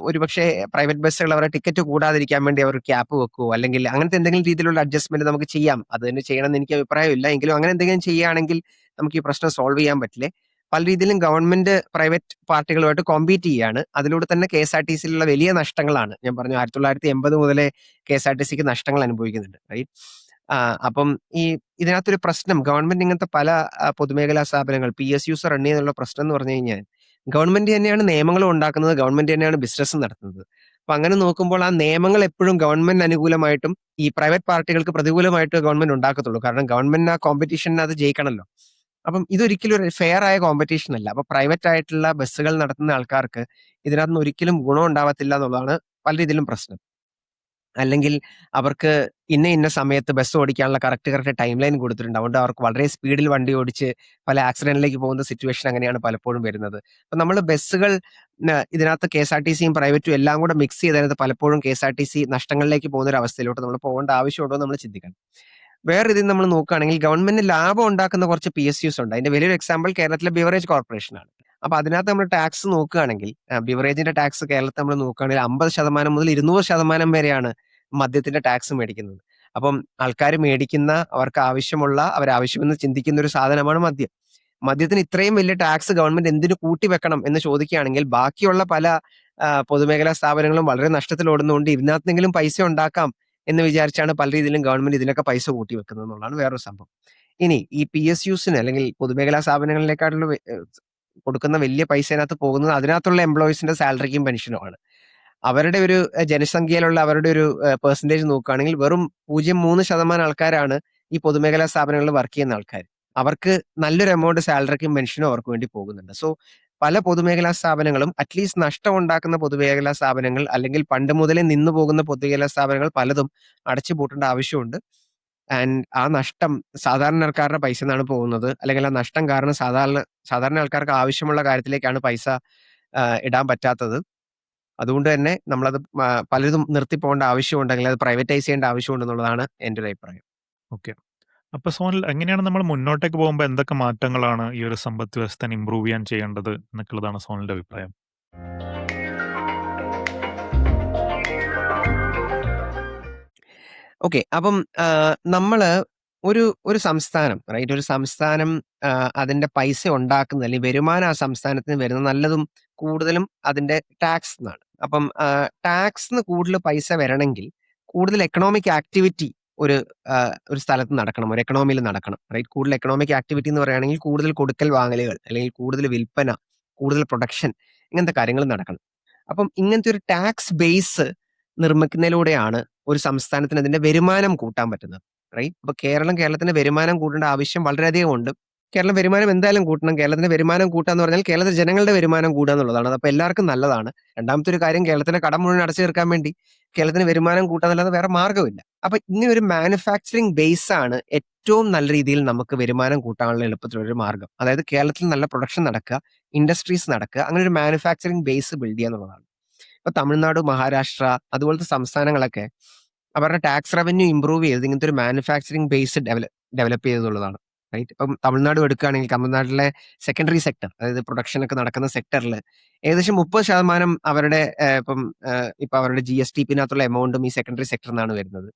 ഒരുപക്ഷെ പ്രൈവറ്റ് ബസ്സുകൾ അവരുടെ ടിക്കറ്റ് കൂടാതിരിക്കാൻ വേണ്ടി അവർ ക്യാപ്പ് വെക്കുവോ, അല്ലെങ്കിൽ അങ്ങനത്തെ എന്തെങ്കിലും രീതിയിലുള്ള അഡ്ജസ്റ്റ്മെന്റ് നമുക്ക് ചെയ്യാം. അത് തന്നെ ചെയ്യണമെന്ന് എനിക്ക് അഭിപ്രായമില്ല. എങ്കിലും അങ്ങനെ എന്തെങ്കിലും ചെയ്യുകയാണെങ്കിൽ നമുക്ക് ഈ പ്രശ്നം സോൾവ് ചെയ്യാൻ പറ്റില്ലേ. പല രീതിയിലും ഗവൺമെന്റ് പ്രൈവറ്റ് പാർട്ടികളുമായിട്ട് കോമ്പീറ്റ് ചെയ്യാണ്. അതിലൂടെ തന്നെ KSRTCയിലുള്ള വലിയ നഷ്ടങ്ങളാണ്. ഞാൻ പറഞ്ഞു 1980 മുതലേ KSRTCക്ക് നഷ്ടങ്ങൾ അനുഭവിക്കുന്നുണ്ട് റൈറ്റ്. അപ്പം ഇതിനകത്തൊരു പ്രശ്നം, ഗവൺമെന്റ് ഇങ്ങനത്തെ പല പൊതുമേഖലാ സ്ഥാപനങ്ങൾ PSUs റൺ ചെയ്യുന്നുള്ള പ്രശ്നം എന്ന് പറഞ്ഞു കഴിഞ്ഞാൽ, ഗവൺമെന്റ് തന്നെയാണ് നിയമങ്ങളും ഉണ്ടാക്കുന്നത്, ഗവൺമെന്റ് തന്നെയാണ് ബിസിനസ്സും നടത്തുന്നത്. അപ്പൊ അങ്ങനെ നോക്കുമ്പോൾ ആ നിയമങ്ങൾ എപ്പോഴും ഗവൺമെന്റ് അനുകൂലമായിട്ടും ഈ പ്രൈവറ്റ് പാർട്ടികൾക്ക് പ്രതികൂലമായിട്ട് ഗവൺമെന്റ് ഉണ്ടാക്കത്തുള്ളൂ. കാരണം ഗവൺമെന്റിന് ആ കോമ്പറ്റീഷനകത്ത് ജയിക്കണമല്ലോ. അപ്പം ഇതൊരിക്കലും ഒരു ഫെയർ ആയ കോമ്പറ്റീഷൻ അല്ല. അപ്പൊ പ്രൈവറ്റ് ആയിട്ടുള്ള ബസ്സുകൾ നടത്തുന്ന ആൾക്കാർക്ക് ഇതിനകത്ത് ഒരിക്കലും ഗുണം ഉണ്ടാവത്തില്ല എന്നുള്ളതാണ് പല രീതിയിലും പ്രശ്നം. അല്ലെങ്കിൽ അവർക്ക് ഇന്ന സമയത്ത് ബസ് ഓടിക്കാനുള്ള കറക്റ്റ് ടൈം ലൈൻ കൊടുത്തിട്ടുണ്ട്. അതുകൊണ്ട് അവർക്ക് വളരെ സ്പീഡിൽ വണ്ടി ഓടിച്ച് പല ആക്സിഡന്റിലേക്ക് പോകുന്ന സിറ്റുവേഷൻ അങ്ങനെയാണ് പലപ്പോഴും വരുന്നത്. അപ്പൊ നമ്മൾ ബസ്സുകൾ ഇതിനകത്ത് KSRTCയും പ്രൈവറ്റും എല്ലാം കൂടെ മിക്സ് ചെയ്തതിനകത്ത് പലപ്പോഴും KSRTC നഷ്ടങ്ങളിലേക്ക് പോകുന്ന ഒരു അവസ്ഥയിലോട്ട് നമ്മൾ പോകേണ്ട ആവശ്യമുണ്ടോ നമ്മൾ ചിന്തിക്കണം. വേറെ ഇതിൽ നമ്മൾ നോക്കുകയാണെങ്കിൽ ഗവൺമെന്റിന് ലാഭം ഉണ്ടാക്കുന്ന കുറച്ച് PSUs ഉണ്ട്. അതിന്റെ വലിയൊരു എക്സാമ്പിൾ കേരളത്തിലെ ബിവറേജ് കോർപ്പറേഷനാണ്. അപ്പൊ അതിനകത്ത് നമ്മൾ ടാക്സ് നോക്കുകയാണെങ്കിൽ ബിവറേജിന്റെ ടാക്സ് കേരളത്തിൽ നമ്മൾ നോക്കുകയാണെങ്കിൽ 50% മുതൽ 200% വരെയാണ് മദ്യത്തിന്റെ ടാക്സ് മേടിക്കുന്നത്. അപ്പം ആൾക്കാർ മേടിക്കുന്ന, അവർക്ക് ആവശ്യമുള്ള, അവരാവശ്യമെന്ന് ചിന്തിക്കുന്ന ഒരു സാധനമാണ് മദ്യം. മദ്യത്തിന് ഇത്രയും വലിയ ടാക്സ് ഗവൺമെന്റ് എന്തിനു കൂട്ടി വെക്കണം എന്ന് ചോദിക്കുകയാണെങ്കിൽ ബാക്കിയുള്ള പല പൊതുമേഖലാ സ്ഥാപനങ്ങളും വളരെ നഷ്ടത്തിൽ ഓടുന്നതുകൊണ്ട് ഇതിനകത്തെങ്കിലും പൈസ ഉണ്ടാക്കാം എന്ന് വിചാരിച്ചാണ് പല രീതിയിലും ഗവൺമെന്റ് ഇതിനൊക്കെ പൈസ കൂട്ടി വെക്കുന്നത് എന്നുള്ളതാണ് വേറൊരു സംഭവം. ഇനി ഈ PSUസിന് അല്ലെങ്കിൽ പൊതുമേഖലാ സ്ഥാപനങ്ങളിലേക്കാട്ടുള്ള കൊടുക്കുന്ന വലിയ പൈസ അതിനകത്ത് പോകുന്നത് അതിനകത്തുള്ള എംപ്ലോയീസിന്റെ സാലറിക്കും പെൻഷനുമാണ്. അവരുടെ ഒരു ജനസംഖ്യയിലുള്ള അവരുടെ ഒരു പെർസെന്റേജ് നോക്കുകയാണെങ്കിൽ വെറും 0.3% ആൾക്കാരാണ് ഈ പൊതുമേഖലാ സ്ഥാപനങ്ങളിൽ വർക്ക് ചെയ്യുന്ന ആൾക്കാർ. അവർക്ക് നല്ലൊരു എമൗണ്ട് സാലറിക്കും പെൻഷനും അവർക്ക് വേണ്ടി പോകുന്നുണ്ട്. സോ പല പൊതുമേഖലാ സ്ഥാപനങ്ങളും അറ്റ്ലീസ്റ്റ് നഷ്ടം ഉണ്ടാക്കുന്ന പൊതുമേഖലാ സ്ഥാപനങ്ങൾ അല്ലെങ്കിൽ പണ്ട് മുതലേ നിന്നു പോകുന്ന പൊതുമേഖലാ സ്ഥാപനങ്ങൾ പലതും അടച്ചുപൂട്ടേണ്ട ആവശ്യമുണ്ട്. ആൻഡ് ആ നഷ്ടം സാധാരണ ആൾക്കാരുടെ പൈസ നിന്നാണ് പോകുന്നത്. അല്ലെങ്കിൽ ആ നഷ്ടം കാരണം സാധാരണ ആൾക്കാർക്ക് ആവശ്യമുള്ള കാര്യത്തിലേക്കാണ് പൈസ ഇടാൻ പറ്റാത്തത്. അതുകൊണ്ട് തന്നെ നമ്മളത് പലതും നിർത്തിപ്പോകേണ്ട ആവശ്യമുണ്ട്, അല്ലെങ്കിൽ അത് പ്രൈവറ്റൈസ് ചെയ്യേണ്ട ആവശ്യമുണ്ടെന്നുള്ളതാണ് എൻ്റെ ഒരു അഭിപ്രായം. ഓക്കെ. അപ്പൊ സോനൽ, എങ്ങനെയാണ് നമ്മൾ മുന്നോട്ടേക്ക് പോകുമ്പോൾ എന്തൊക്കെ മാറ്റങ്ങളാണ് ഈ ഒരു സമ്പദ് വ്യവസ്ഥനെ ഇമ്പ്രൂവ് ചെയ്യാൻ ചെയ്യേണ്ടത് എന്നൊക്കെയുള്ളതാണ് സോനലിന്റെ അഭിപ്രായം? ഓക്കെ. അപ്പം നമ്മള് ഒരു സംസ്ഥാനം റൈറ്റ്, ഒരു സംസ്ഥാനം അതിന്റെ പൈസ ഉണ്ടാക്കുന്നത് അല്ലെങ്കിൽ വരുമാനം ആ സംസ്ഥാനത്തിന് വരുന്നത് നല്ലതും കൂടുതലും അതിന്റെ ടാക്സ് ന്നാണ്. അപ്പം ടാക്സ്ന്ന് കൂടുതൽ പൈസ വരണമെങ്കിൽ കൂടുതൽ എക്കണോമിക് ആക്ടിവിറ്റി ഒരു ഒരു സ്ഥലത്ത് നടക്കണം, ഒരു എക്കണോമിയിൽ നടക്കണം, റൈറ്റ്. കൂടുതൽ എക്കണോമിക് ആക്ടിവിറ്റി എന്ന് പറയുകയാണെങ്കിൽ കൂടുതൽ കൊടുക്കൽ വാങ്ങലുകൾ, അല്ലെങ്കിൽ കൂടുതൽ വിൽപ്പന, കൂടുതൽ പ്രൊഡക്ഷൻ, ഇങ്ങനത്തെ കാര്യങ്ങൾ നടക്കണം. അപ്പം ഇങ്ങനത്തെ ഒരു ടാക്സ് ബേസ് നിർമ്മിക്കുന്നതിലൂടെയാണ് ഒരു സംസ്ഥാനത്തിന് അതിന്റെ വരുമാനം കൂട്ടാൻ പറ്റുന്നത്, റൈറ്റ്. അപ്പൊ കേരളത്തിന്റെ വരുമാനം കൂട്ടേണ്ട ആവശ്യം വളരെയധികം ഉണ്ട്. കേരളം വരുമാനം എന്തായാലും കൂട്ടണം. കേരളത്തിന്റെ വരുമാനം കൂട്ടാന്ന് പറഞ്ഞാൽ കേരളത്തിലെ ജനങ്ങളുടെ വരുമാനം കൂടുക എന്നുള്ളതാണ്. അപ്പൊ എല്ലാവർക്കും നല്ലതാണ്. രണ്ടാമത്തെ ഒരു കാര്യം, കേരളത്തിന്റെ കടം മുഴുവൻ അടച്ചു തീർക്കാൻ വേണ്ടി കേരളത്തിന് വരുമാനം കൂട്ടാന്നല്ലാതെ വേറെ മാർഗ്ഗമില്ല. അപ്പൊ ഇങ്ങനെ ഒരു മാനുഫാക്ചറിങ് ബേസ് ആണ് ഏറ്റവും നല്ല രീതിയിൽ നമുക്ക് വരുമാനം കൂട്ടാനുള്ള എളുപ്പത്തിലൊരു മാർഗ്ഗം. അതായത് കേരളത്തിൽ നല്ല പ്രൊഡക്ഷൻ നടക്കുക, ഇൻഡസ്ട്രീസ് നടക്കുക, അങ്ങനെ ഒരു മാനുഫാക്ചറിങ് ബേസ് ബിൽഡ് ചെയ്യുക എന്നുള്ളതാണ്. ഇപ്പൊ തമിഴ്നാട്, മഹാരാഷ്ട്ര അതുപോലത്തെ സംസ്ഥാനങ്ങളൊക്കെ അവരുടെ ടാക്സ് റവന്യൂ ഇംപ്രൂവ് ചെയ്ത് ഇങ്ങനത്തെ ഒരു മാനുഫാക്ചറിങ് ബേസ് ഡെവലപ്പ് ചെയ്തെന്നുള്ളതാണ്, റൈറ്റ്. ഇപ്പം തമിഴ്നാട് എടുക്കുകയാണെങ്കിൽ തമിഴ്നാട്ടിലെ സെക്കൻഡറി സെക്ടർ, അതായത് പ്രൊഡക്ഷൻ ഒക്കെ നടക്കുന്ന സെക്ടറിൽ ഏകദേശം 30% അവരുടെ ഇപ്പൊ അവരുടെ GST പിന്നകത്തുള്ള എമൗണ്ടും ഈ സെക്കൻഡറി സെക്ടറിൽ നിന്നാണ് വരുന്നത്.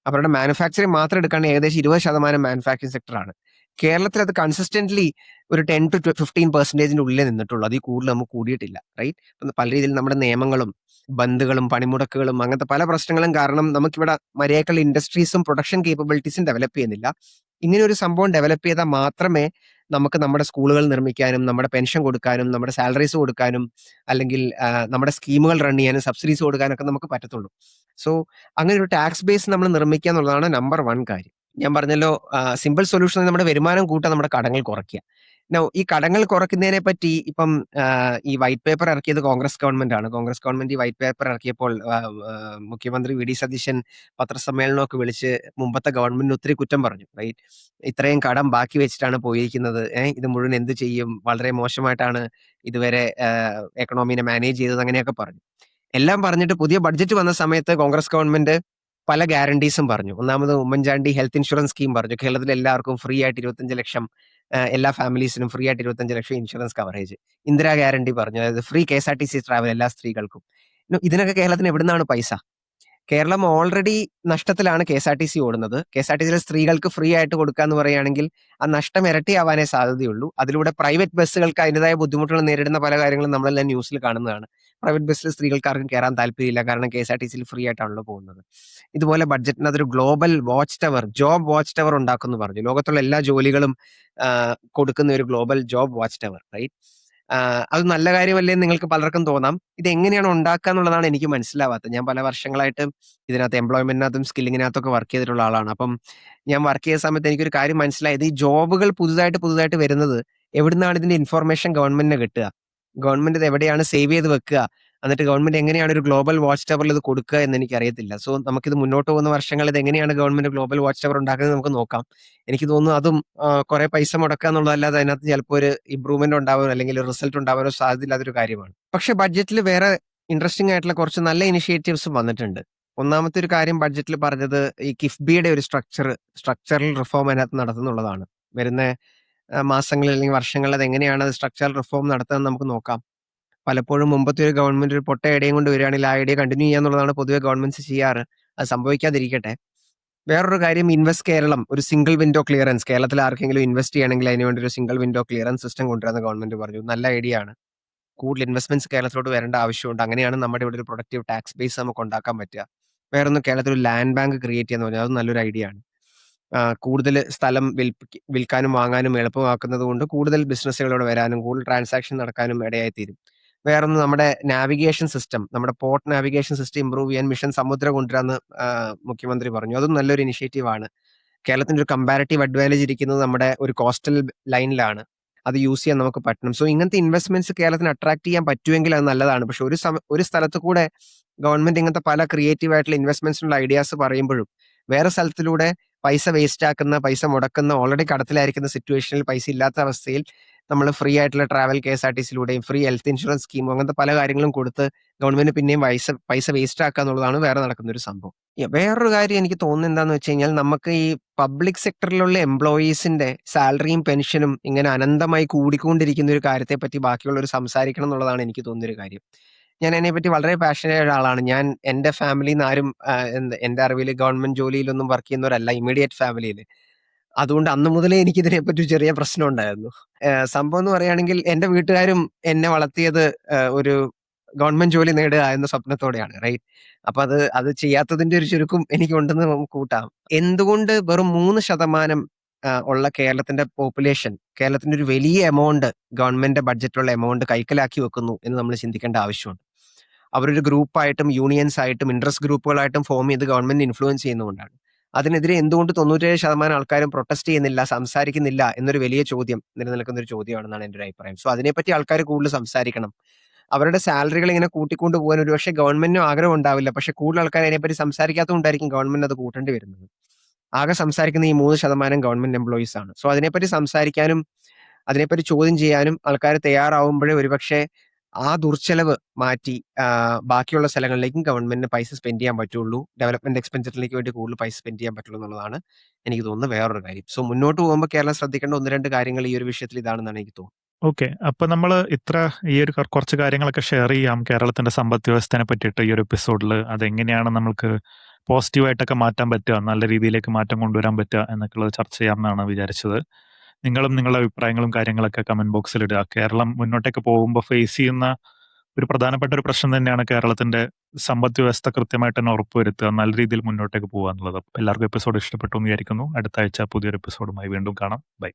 അവരുടെ മാനുഫാക്ചറിങ് മാത്രം എടുക്കുകയാണെങ്കിൽ ഏകദേശം 20% മാനുഫാക്ചറിങ് സെക്ടറാണ്. കേരളത്തിൽ അത് കൺസിസ്റ്റന്റ്ലി ഒരു 10 to 15% ഉള്ളിൽ നിന്നിട്ടുള്ളൂ. അതിൽ കൂടുതൽ നമുക്ക് കൂടിയിട്ടില്ല, റൈറ്റ്. പല രീതിയിൽ നമ്മുടെ നിയമങ്ങളും ബന്ദുകളും പണിമുടക്കുകളും അങ്ങനത്തെ പല പ്രശ്നങ്ങളും കാരണം നമുക്കിവിടെ മര്യാദക്കുള്ള ഇൻഡസ്ട്രീസും പ്രൊഡക്ഷൻ കേപ്പബിലിറ്റീസും ഡെവലപ്പ് ചെയ്യുന്നില്ല. ഇങ്ങനെ ഒരു സംഭവം ഡെവലപ്പ് ചെയ്താൽ മാത്രമേ നമുക്ക് നമ്മുടെ സ്കൂളുകൾ നിർമ്മിക്കാനും നമ്മുടെ പെൻഷൻ കൊടുക്കാനും നമ്മുടെ സാലറീസ് കൊടുക്കാനും അല്ലെങ്കിൽ നമ്മുടെ സ്കീമുകൾ റൺ ചെയ്യാനും സബ്സിഡീസ് കൊടുക്കാനൊക്കെ നമുക്ക് പറ്റത്തുള്ളൂ. സോ അങ്ങനെ ഒരു ടാക്സ് ബേസ് നമ്മൾ നിർമ്മിക്കുക എന്നുള്ളതാണ് നമ്പർ 1 കാര്യം. ഞാൻ പറഞ്ഞല്ലോ, സിമ്പിൾ സൊല്യൂഷൻ നമ്മുടെ വരുമാനം കൂട്ടാൻ നമ്മുടെ കടങ്ങൾ കുറയ്ക്കുക. Now, ഈ കടങ്ങൾ കുറയ്ക്കുന്നതിനെ പറ്റി ഇപ്പം ഈ വൈറ്റ് പേപ്പർ ഇറക്കിയത് കോൺഗ്രസ് ഗവൺമെന്റ് ആണ്. കോൺഗ്രസ് ഗവൺമെന്റ് ഈ വൈറ്റ് പേപ്പർ ഇറക്കിയപ്പോൾ മുഖ്യമന്ത്രി VD സതീശൻ പത്രസമ്മേളനമൊക്കെ വിളിച്ച് മുമ്പത്തെ ഗവൺമെന്റിന് ഒത്തിരി കുറ്റം പറഞ്ഞു, റൈറ്റ്. ഇത്രയും കടം ബാക്കി വെച്ചിട്ടാണ് പോയിരിക്കുന്നത്, ഇത് മുഴുവൻ എന്ത് ചെയ്യും, വളരെ മോശമായിട്ടാണ് ഇതുവരെ എക്കണോമിനെ മാനേജ് ചെയ്തത്, അങ്ങനെയൊക്കെ പറഞ്ഞു. എല്ലാം പറഞ്ഞിട്ട് പുതിയ ബഡ്ജറ്റ് വന്ന സമയത്ത് കോൺഗ്രസ് ഗവൺമെന്റ് പല ഗ്യാരണ്ടീസും പറഞ്ഞു. ഒന്നാമത് ഉമ്മൻചാണ്ടി ഹെൽത്ത് ഇൻഷുറൻസ് സ്കീം പറഞ്ഞു. കേരളത്തിൽ എല്ലാവർക്കും ഫ്രീ ആയിട്ട് 25 ലക്ഷം, എല്ലാ ഫാമിലീസിനും ഫ്രീ ആയിട്ട് 25 ലക്ഷം ഇൻഷുറൻസ് കവറേജ്. ഇന്ദിരാ ഗ്യാരണ്ടി പറഞ്ഞു, അതായത് ഫ്രീ KSRTC ട്രാവൽ എല്ലാ സ്ത്രീകൾക്കും. ഇതിനൊക്കെ കേരളത്തിന് എവിടുന്നാണ് പൈസ? കേരളം ഓൾറെഡി നഷ്ടത്തിലാണ് KSRTC ഓടുന്നത്. KSRTCയിലെ സ്ത്രീകൾക്ക് ഫ്രീ ആയിട്ട് കൊടുക്കുക എന്ന് പറയുകയാണെങ്കിൽ ആ നഷ്ടം ഇരട്ടിയാവാനേ സാധ്യതയുള്ളൂ. അതിലൂടെ പ്രൈവറ്റ് ബസ്സുകൾക്ക് അതിൻ്റെതായ ബുദ്ധിമുട്ടുകൾ നേരിടുന്ന പല കാര്യങ്ങളും നമ്മളെല്ലാം ന്യൂസിൽ കാണുന്നതാണ്. പ്രൈവറ്റ് ബസ്സിൽ സ്ത്രീകൾക്ക് ആർക്കും കയറാൻ താല്പര്യമില്ല, കാരണം KSRTCയിൽ ഫ്രീ ആയിട്ടാണല്ലോ പോകുന്നത്. ഇതുപോലെ ബഡ്ജറ്റിന് അതൊരു global watch tower, job watch tower ഉണ്ടാക്കുമെന്ന് പറഞ്ഞു. ലോകത്തുള്ള എല്ലാ ജോലികളും കൊടുക്കുന്ന ഒരു global job watch tower, right. അത് നല്ല കാര്യമല്ലേ എന്ന് നിങ്ങൾക്ക് പലർക്കും തോന്നാം. ഇത് എങ്ങനെയാണ് ഉണ്ടാക്കുക എന്നുള്ളതാണ് എനിക്ക് മനസ്സിലാവാത്തത്. ഞാൻ പല വർഷങ്ങളായിട്ട് ഇതിനകത്ത് എംപ്ലോയ്മെന്റിനകത്തും സ്കില്ലിങ്ങിനകത്തൊക്കെ വർക്ക് ചെയ്തിട്ടുള്ള ആളാണ്. അപ്പം ഞാൻ വർക്ക് ചെയ്ത സമയത്ത് എനിക്കൊരു കാര്യം മനസ്സിലായത്, ഈ ജോബുകൾ പുതുതായിട്ട് വരുന്നത് എവിടുന്നാണ് ഇതിന്റെ ഇൻഫർമേഷൻ ഗവൺമെന്റിന് കിട്ടുക? ഗവൺമെന്റ് ഇത് എവിടെയാണ് സേവ് ചെയ്ത് വെക്കുക? എന്നിട്ട് ഗവൺമെന്റ് എങ്ങനെയാണ് ഒരു ഗ്ലോബൽ വാച്ച് ടവറിൽ ഇത് കൊടുക്കുക എന്ന് എനിക്കറിയത്തില്ല. സോ നമുക്കിത് മുന്നോട്ട് പോകുന്ന വർഷങ്ങളിൽ ഇത് എങ്ങനെയാണ് ഗവൺമെന്റ് ഗ്ലോബൽ വാച്ച് ടവർ ഉണ്ടാക്കുന്നത് നമുക്ക് നോക്കാം. എനിക്ക് തോന്നുന്നു അതും കുറെ പൈസ മുടക്കുക എന്നുള്ളതല്ലാതെ അതിനകത്ത് ചിലപ്പോൾ ഒരു ഇമ്പ്രൂവ്മെന്റ് ഉണ്ടാവാനോ അല്ലെങ്കിൽ റിസൾട്ട് ഉണ്ടാവാനോ സാധ്യതയില്ലാത്തൊരു കാര്യമാണ്. പക്ഷെ ബഡ്ജറ്റിൽ വേറെ ഇൻട്രസ്റ്റിംഗ് ആയിട്ടുള്ള കുറച്ച് നല്ല ഇനിഷ്യേറ്റീവ്സും വന്നിട്ടുണ്ട്. ഒന്നാമത്തെ ഒരു കാര്യം ബഡ്ജറ്റിൽ പറഞ്ഞത് ഈ കിഫ്ബിയുടെ ഒരു സ്ട്രക്ചറൽ റിഫോം അതിനകത്ത് നടത്തുന്നുള്ളതാണ്. വരുന്ന മാസങ്ങളിൽ അല്ലെങ്കിൽ വർഷങ്ങളിൽ അത് എങ്ങനെയാണ് സ്ട്രക്ചറൽ റിഫോം നടത്തുന്നത് നമുക്ക് നോക്കാം. പലപ്പോഴും മുമ്പത്തെ ഒരു ഗവൺമെന്റ് ഒരു പൊട്ട ഐഡിയയും കൊണ്ട് വരികയാണെങ്കിൽ ആ ഐഡിയ കണ്ടിന്യൂ ചെയ്യാന്നുള്ളതാണ് പൊതുവെ ഗവൺമെന്റ്സ് ചെയ്യാറ്. അത് സംഭവിക്കാതിരിക്കട്ടെ. വേറൊരു കാര്യം, ഇൻവെസ്റ്റ് കേരളം, ഒരു സിംഗിൾ വിൻഡോ ക്ലിയറൻസ്. കേരളത്തിൽ ആർക്കെങ്കിലും ഇൻവെസ്റ്റ് ചെയ്യണമെങ്കിൽ അതിനുവേണ്ടി ഒരു സിംഗിൾ വിൻഡോ ക്ലിയറൻസ് സിസ്റ്റം കൊണ്ടുവരുന്ന ഗവൺമെന്റ് പറഞ്ഞു. നല്ല ഐഡിയ ആണ്. കൂടുതൽ ഇൻവെസ്റ്റ്മെന്റ്സ് കേരളത്തിലോട്ട് വരേണ്ട ആവശ്യമുണ്ട്. അങ്ങനെയാണ് നമ്മുടെ ഇവിടെ ഒരു പ്രൊഡക്റ്റീവ് ടാക്സ് ബേസ് നമുക്ക് ഉണ്ടാക്കാൻ പറ്റുക. വേറൊന്ന് കേരളത്തിൽ ഒരു ലാൻഡ് ബാങ്ക് ക്രിയേറ്റ് ചെയ്യാന്ന് പറഞ്ഞാൽ അത് നല്ലൊരു ഐഡിയ ആണ്. കൂടുതൽ സ്ഥലം വിൽക്കാനും വാങ്ങാനും എളുപ്പമാക്കുന്നത് കൊണ്ട് കൂടുതൽ ബിസിനസ്സുകൾ ഇവിടെ വരാനും കൂടുതൽ ട്രാൻസാക്ഷൻ നടക്കാനും ഇടയായിത്തീരും. വേറൊന്ന് നമ്മുടെ നാവിഗേഷൻ സിസ്റ്റം, നമ്മുടെ പോർട്ട് നാവിഗേഷൻ സിസ്റ്റം ഇംപ്രൂവ് ചെയ്യാൻ മിഷൻ സമുദ്ര കൊണ്ടുവരാന്ന് മുഖ്യമന്ത്രി പറഞ്ഞു. അതും നല്ലൊരു ഇനിഷ്യേറ്റീവ് ആണ്. കേരളത്തിന്റെ ഒരു കമ്പാരിറ്റീവ് അഡ്വാൻറ്റേജ് ഇരിക്കുന്നത് നമ്മുടെ ഒരു കോസ്റ്റൽ ലൈനിലാണ്. അത് യൂസ് ചെയ്യാൻ നമുക്ക് പറ്റണം. സോ ഇങ്ങനത്തെ ഇൻവെസ്റ്റ്മെന്റ്സ് കേരളത്തിന് അട്രാക്ട് ചെയ്യാൻ പറ്റുമെങ്കിൽ അത് നല്ലതാണ്. പക്ഷെ ഒരു സ്ഥലത്ത് കൂടെ ഗവൺമെന്റ് ഇങ്ങനത്തെ പല ക്രിയേറ്റീവ് ആയിട്ടുള്ള ഇൻവെസ്റ്റ്മെന്റ്സിനുള്ള ഐഡിയാസ് പറയുമ്പോഴും വേറെ സ്ഥലത്തിലൂടെ പൈസ വേസ്റ്റ് ആക്കുന്ന, പൈസ മുടക്കുന്ന, ഓൾറെഡി കടത്തിലായിരിക്കുന്ന സിറ്റുവേഷനിൽ പൈസ ഇല്ലാത്ത അവസ്ഥയിൽ നമ്മൾ ഫ്രീ ആയിട്ടുള്ള ട്രാവൽ KSRTCയിലൂടെയും ഫ്രീ ഹെൽത്ത് ഇൻഷുറൻസ് സ്കീമും അങ്ങനത്തെ പല കാര്യങ്ങളും കൊടുത്ത് ഗവൺമെന്റ് പിന്നെയും പൈസ വേസ്റ്റ് ആക്കുക എന്നുള്ളതാണ് വേറെ നടക്കുന്ന ഒരു സംഭവം. വേറൊരു കാര്യം എനിക്ക് തോന്നുന്നത് എന്താന്ന് വെച്ച് കഴിഞ്ഞാൽ നമുക്ക് ഈ പബ്ലിക് സെക്ടറിലുള്ള എംപ്ലോയീസിന്റെ സാലറിയും പെൻഷനും ഇങ്ങനെ അനന്തമായി കൂടിക്കൊണ്ടിരിക്കുന്ന ഒരു കാര്യത്തെ പറ്റി ബാക്കിയുള്ളവർ സംസാരിക്കണം എന്നുള്ളതാണ് എനിക്ക് തോന്നുന്ന ഒരു കാര്യം. ഞാൻ അതിനെപ്പറ്റി വളരെ പാഷനേറ്റ് ഒരാളാണ്. ഞാൻ എന്റെ ഫാമിലിന്ന് ആരും എന്റെ അറിവിൽ ഗവൺമെന്റ് ജോലിയിലൊന്നും വർക്ക് ചെയ്യുന്നവരല്ല ഇമ്മീഡിയറ്റ് ഫാമിലിയിൽ. അതുകൊണ്ട് അന്ന് മുതലേ എനിക്കിതിനെപ്പറ്റി ഒരു ചെറിയ പ്രശ്നം ഉണ്ടായിരുന്നു. സംഭവം എന്ന് പറയുകയാണെങ്കിൽ എന്റെ വീട്ടുകാരും എന്നെ വളർത്തിയത് ഒരു ഗവൺമെന്റ് ജോലി നേടുക എന്ന സ്വപ്നത്തോടെയാണ്. റൈറ്റ്. അപ്പൊ അത് ചെയ്യാത്തതിന്റെ ഒരു ചുരുക്കം എനിക്കുണ്ടെന്ന് നമുക്ക് കൂട്ടാം. എന്തുകൊണ്ട് വെറും 3% ഉള്ള കേരളത്തിന്റെ പോപ്പുലേഷൻ കേരളത്തിന്റെ ഒരു വലിയ എമൗണ്ട് ഗവൺമെന്റ് ബഡ്ജറ്റിലുള്ള എമൗണ്ട് കൈക്കലാക്കി വെക്കുന്നു എന്ന് നമ്മൾ ചിന്തിക്കേണ്ട ആവശ്യമുണ്ട്. അവരൊരു ഗ്രൂപ്പായിട്ടും യൂണിയൻസ് ആയിട്ടും ഇൻട്രസ്റ്റ് ഗ്രൂപ്പുകളായിട്ടും ഫോം ചെയ്ത് ഗവൺമെന്റ് ഇൻഫ്ലുവൻസ് ചെയ്യുന്നതുകൊണ്ടാണ്. അതിനെതിരെ എന്തുകൊണ്ട് 97% ആൾക്കാരും പ്രൊട്ടസ്റ്റ് ചെയ്യുന്നില്ല, സംസാരിക്കുന്നില്ല എന്നൊരു വലിയ ചോദ്യം നിലനിൽക്കുന്ന ഒരു ചോദ്യമാണെന്നാണ് എൻ്റെ ഒരു അഭിപ്രായം. സോ അതിനെപ്പറ്റി ആൾക്കാർ കൂടുതൽ സംസാരിക്കണം. അവരുടെ സാലറികൾ ഇങ്ങനെ കൂട്ടിക്കൊണ്ട് പോകാൻ ഒരുപക്ഷെ ഗവൺമെന്റിനും ആഗ്രഹം ഉണ്ടാവില്ല. പക്ഷെ കൂടുതൽ ആൾക്കാർ അതിനെപ്പറ്റി സംസാരിക്കാത്തതുകൊണ്ടായിരിക്കും ഗവൺമെന്റ് അത് കൂട്ടേണ്ടി വരുന്നത്. ആകെ സംസാരിക്കുന്ന ഈ 3% ഗവൺമെന്റ് എംപ്ലോയീസ് ആണ്. സോ അതിനെപ്പറ്റി സംസാരിക്കാനും അതിനെപ്പറ്റി ചോദ്യം ചെയ്യാനും ആൾക്കാർ തയ്യാറാവുമ്പോഴേ ഒരുപക്ഷെ ആ ദുർച്ചെലവ് മാറ്റി ബാക്കിയുള്ള സ്ഥലങ്ങളിലേക്കും ഗവൺമെന്റിന് പൈസ സ്പെൻഡ് ചെയ്യാൻ പറ്റുള്ളൂ. ഡെവലപ്മെന്റ് എക്സ്പെൻഡിച്ചറിലേക്ക് വേണ്ടി കൂടുതൽ പൈസ സ്പെൻഡ് ചെയ്യാൻ പറ്റുള്ളൂ എന്നുള്ളതാണ് എനിക്ക് തോന്നുന്ന വേറൊരു കാര്യം. സോ മുന്നോട്ട് പോകുമ്പോൾ കേരളം ശ്രദ്ധിക്കേണ്ട 1-2 കാര്യങ്ങൾ ഈ ഒരു വിഷയത്തിൽ ഇതാണെന്നാണ് എനിക്ക് തോന്നുന്നത്. ഓക്കെ. അപ്പൊ നമ്മള് ഈ ഒരു കുറച്ച് കാര്യങ്ങളൊക്കെ ഷെയർ ചെയ്യാം കേരളത്തിന്റെ സമ്പദ് വ്യവസ്ഥയെ പറ്റിയിട്ട് ഈ ഒരു എപ്പിസോഡിൽ. അതെങ്ങനെയാണ് നമുക്ക് പോസിറ്റീവായിട്ടൊക്കെ മാറ്റാൻ പറ്റുക, നല്ല രീതിയിലേക്ക് മാറ്റം കൊണ്ടുവരാൻ പറ്റുക എന്നൊക്കെയുള്ളത് ചർച്ച ചെയ്യാമെന്നാണ് വിചാരിച്ചത്. നിങ്ങളും നിങ്ങളുടെ അഭിപ്രായങ്ങളും കാര്യങ്ങളൊക്കെ കമന്റ് ബോക്സിൽ ഇടുക. കേരളം മുന്നോട്ടേക്ക് പോകുമ്പോൾ ഫേസ് ചെയ്യുന്ന ഒരു പ്രധാനപ്പെട്ട ഒരു പ്രശ്നം തന്നെയാണ് കേരളത്തിന്റെ സമ്പദ് വ്യവസ്ഥ കൃത്യമായിട്ട് തന്നെ ഉറപ്പുവരുത്തുക, നല്ല രീതിയിൽ മുന്നോട്ടേക്ക് പോകുക എന്നുള്ളത്. എല്ലാവർക്കും എപ്പിസോഡ് ഇഷ്ടപ്പെട്ടു എന്ന് വിചാരിക്കുന്നു. അടുത്ത ആഴ്ച പുതിയൊരു എപ്പിസോഡുമായി വീണ്ടും കാണാം. ബൈ.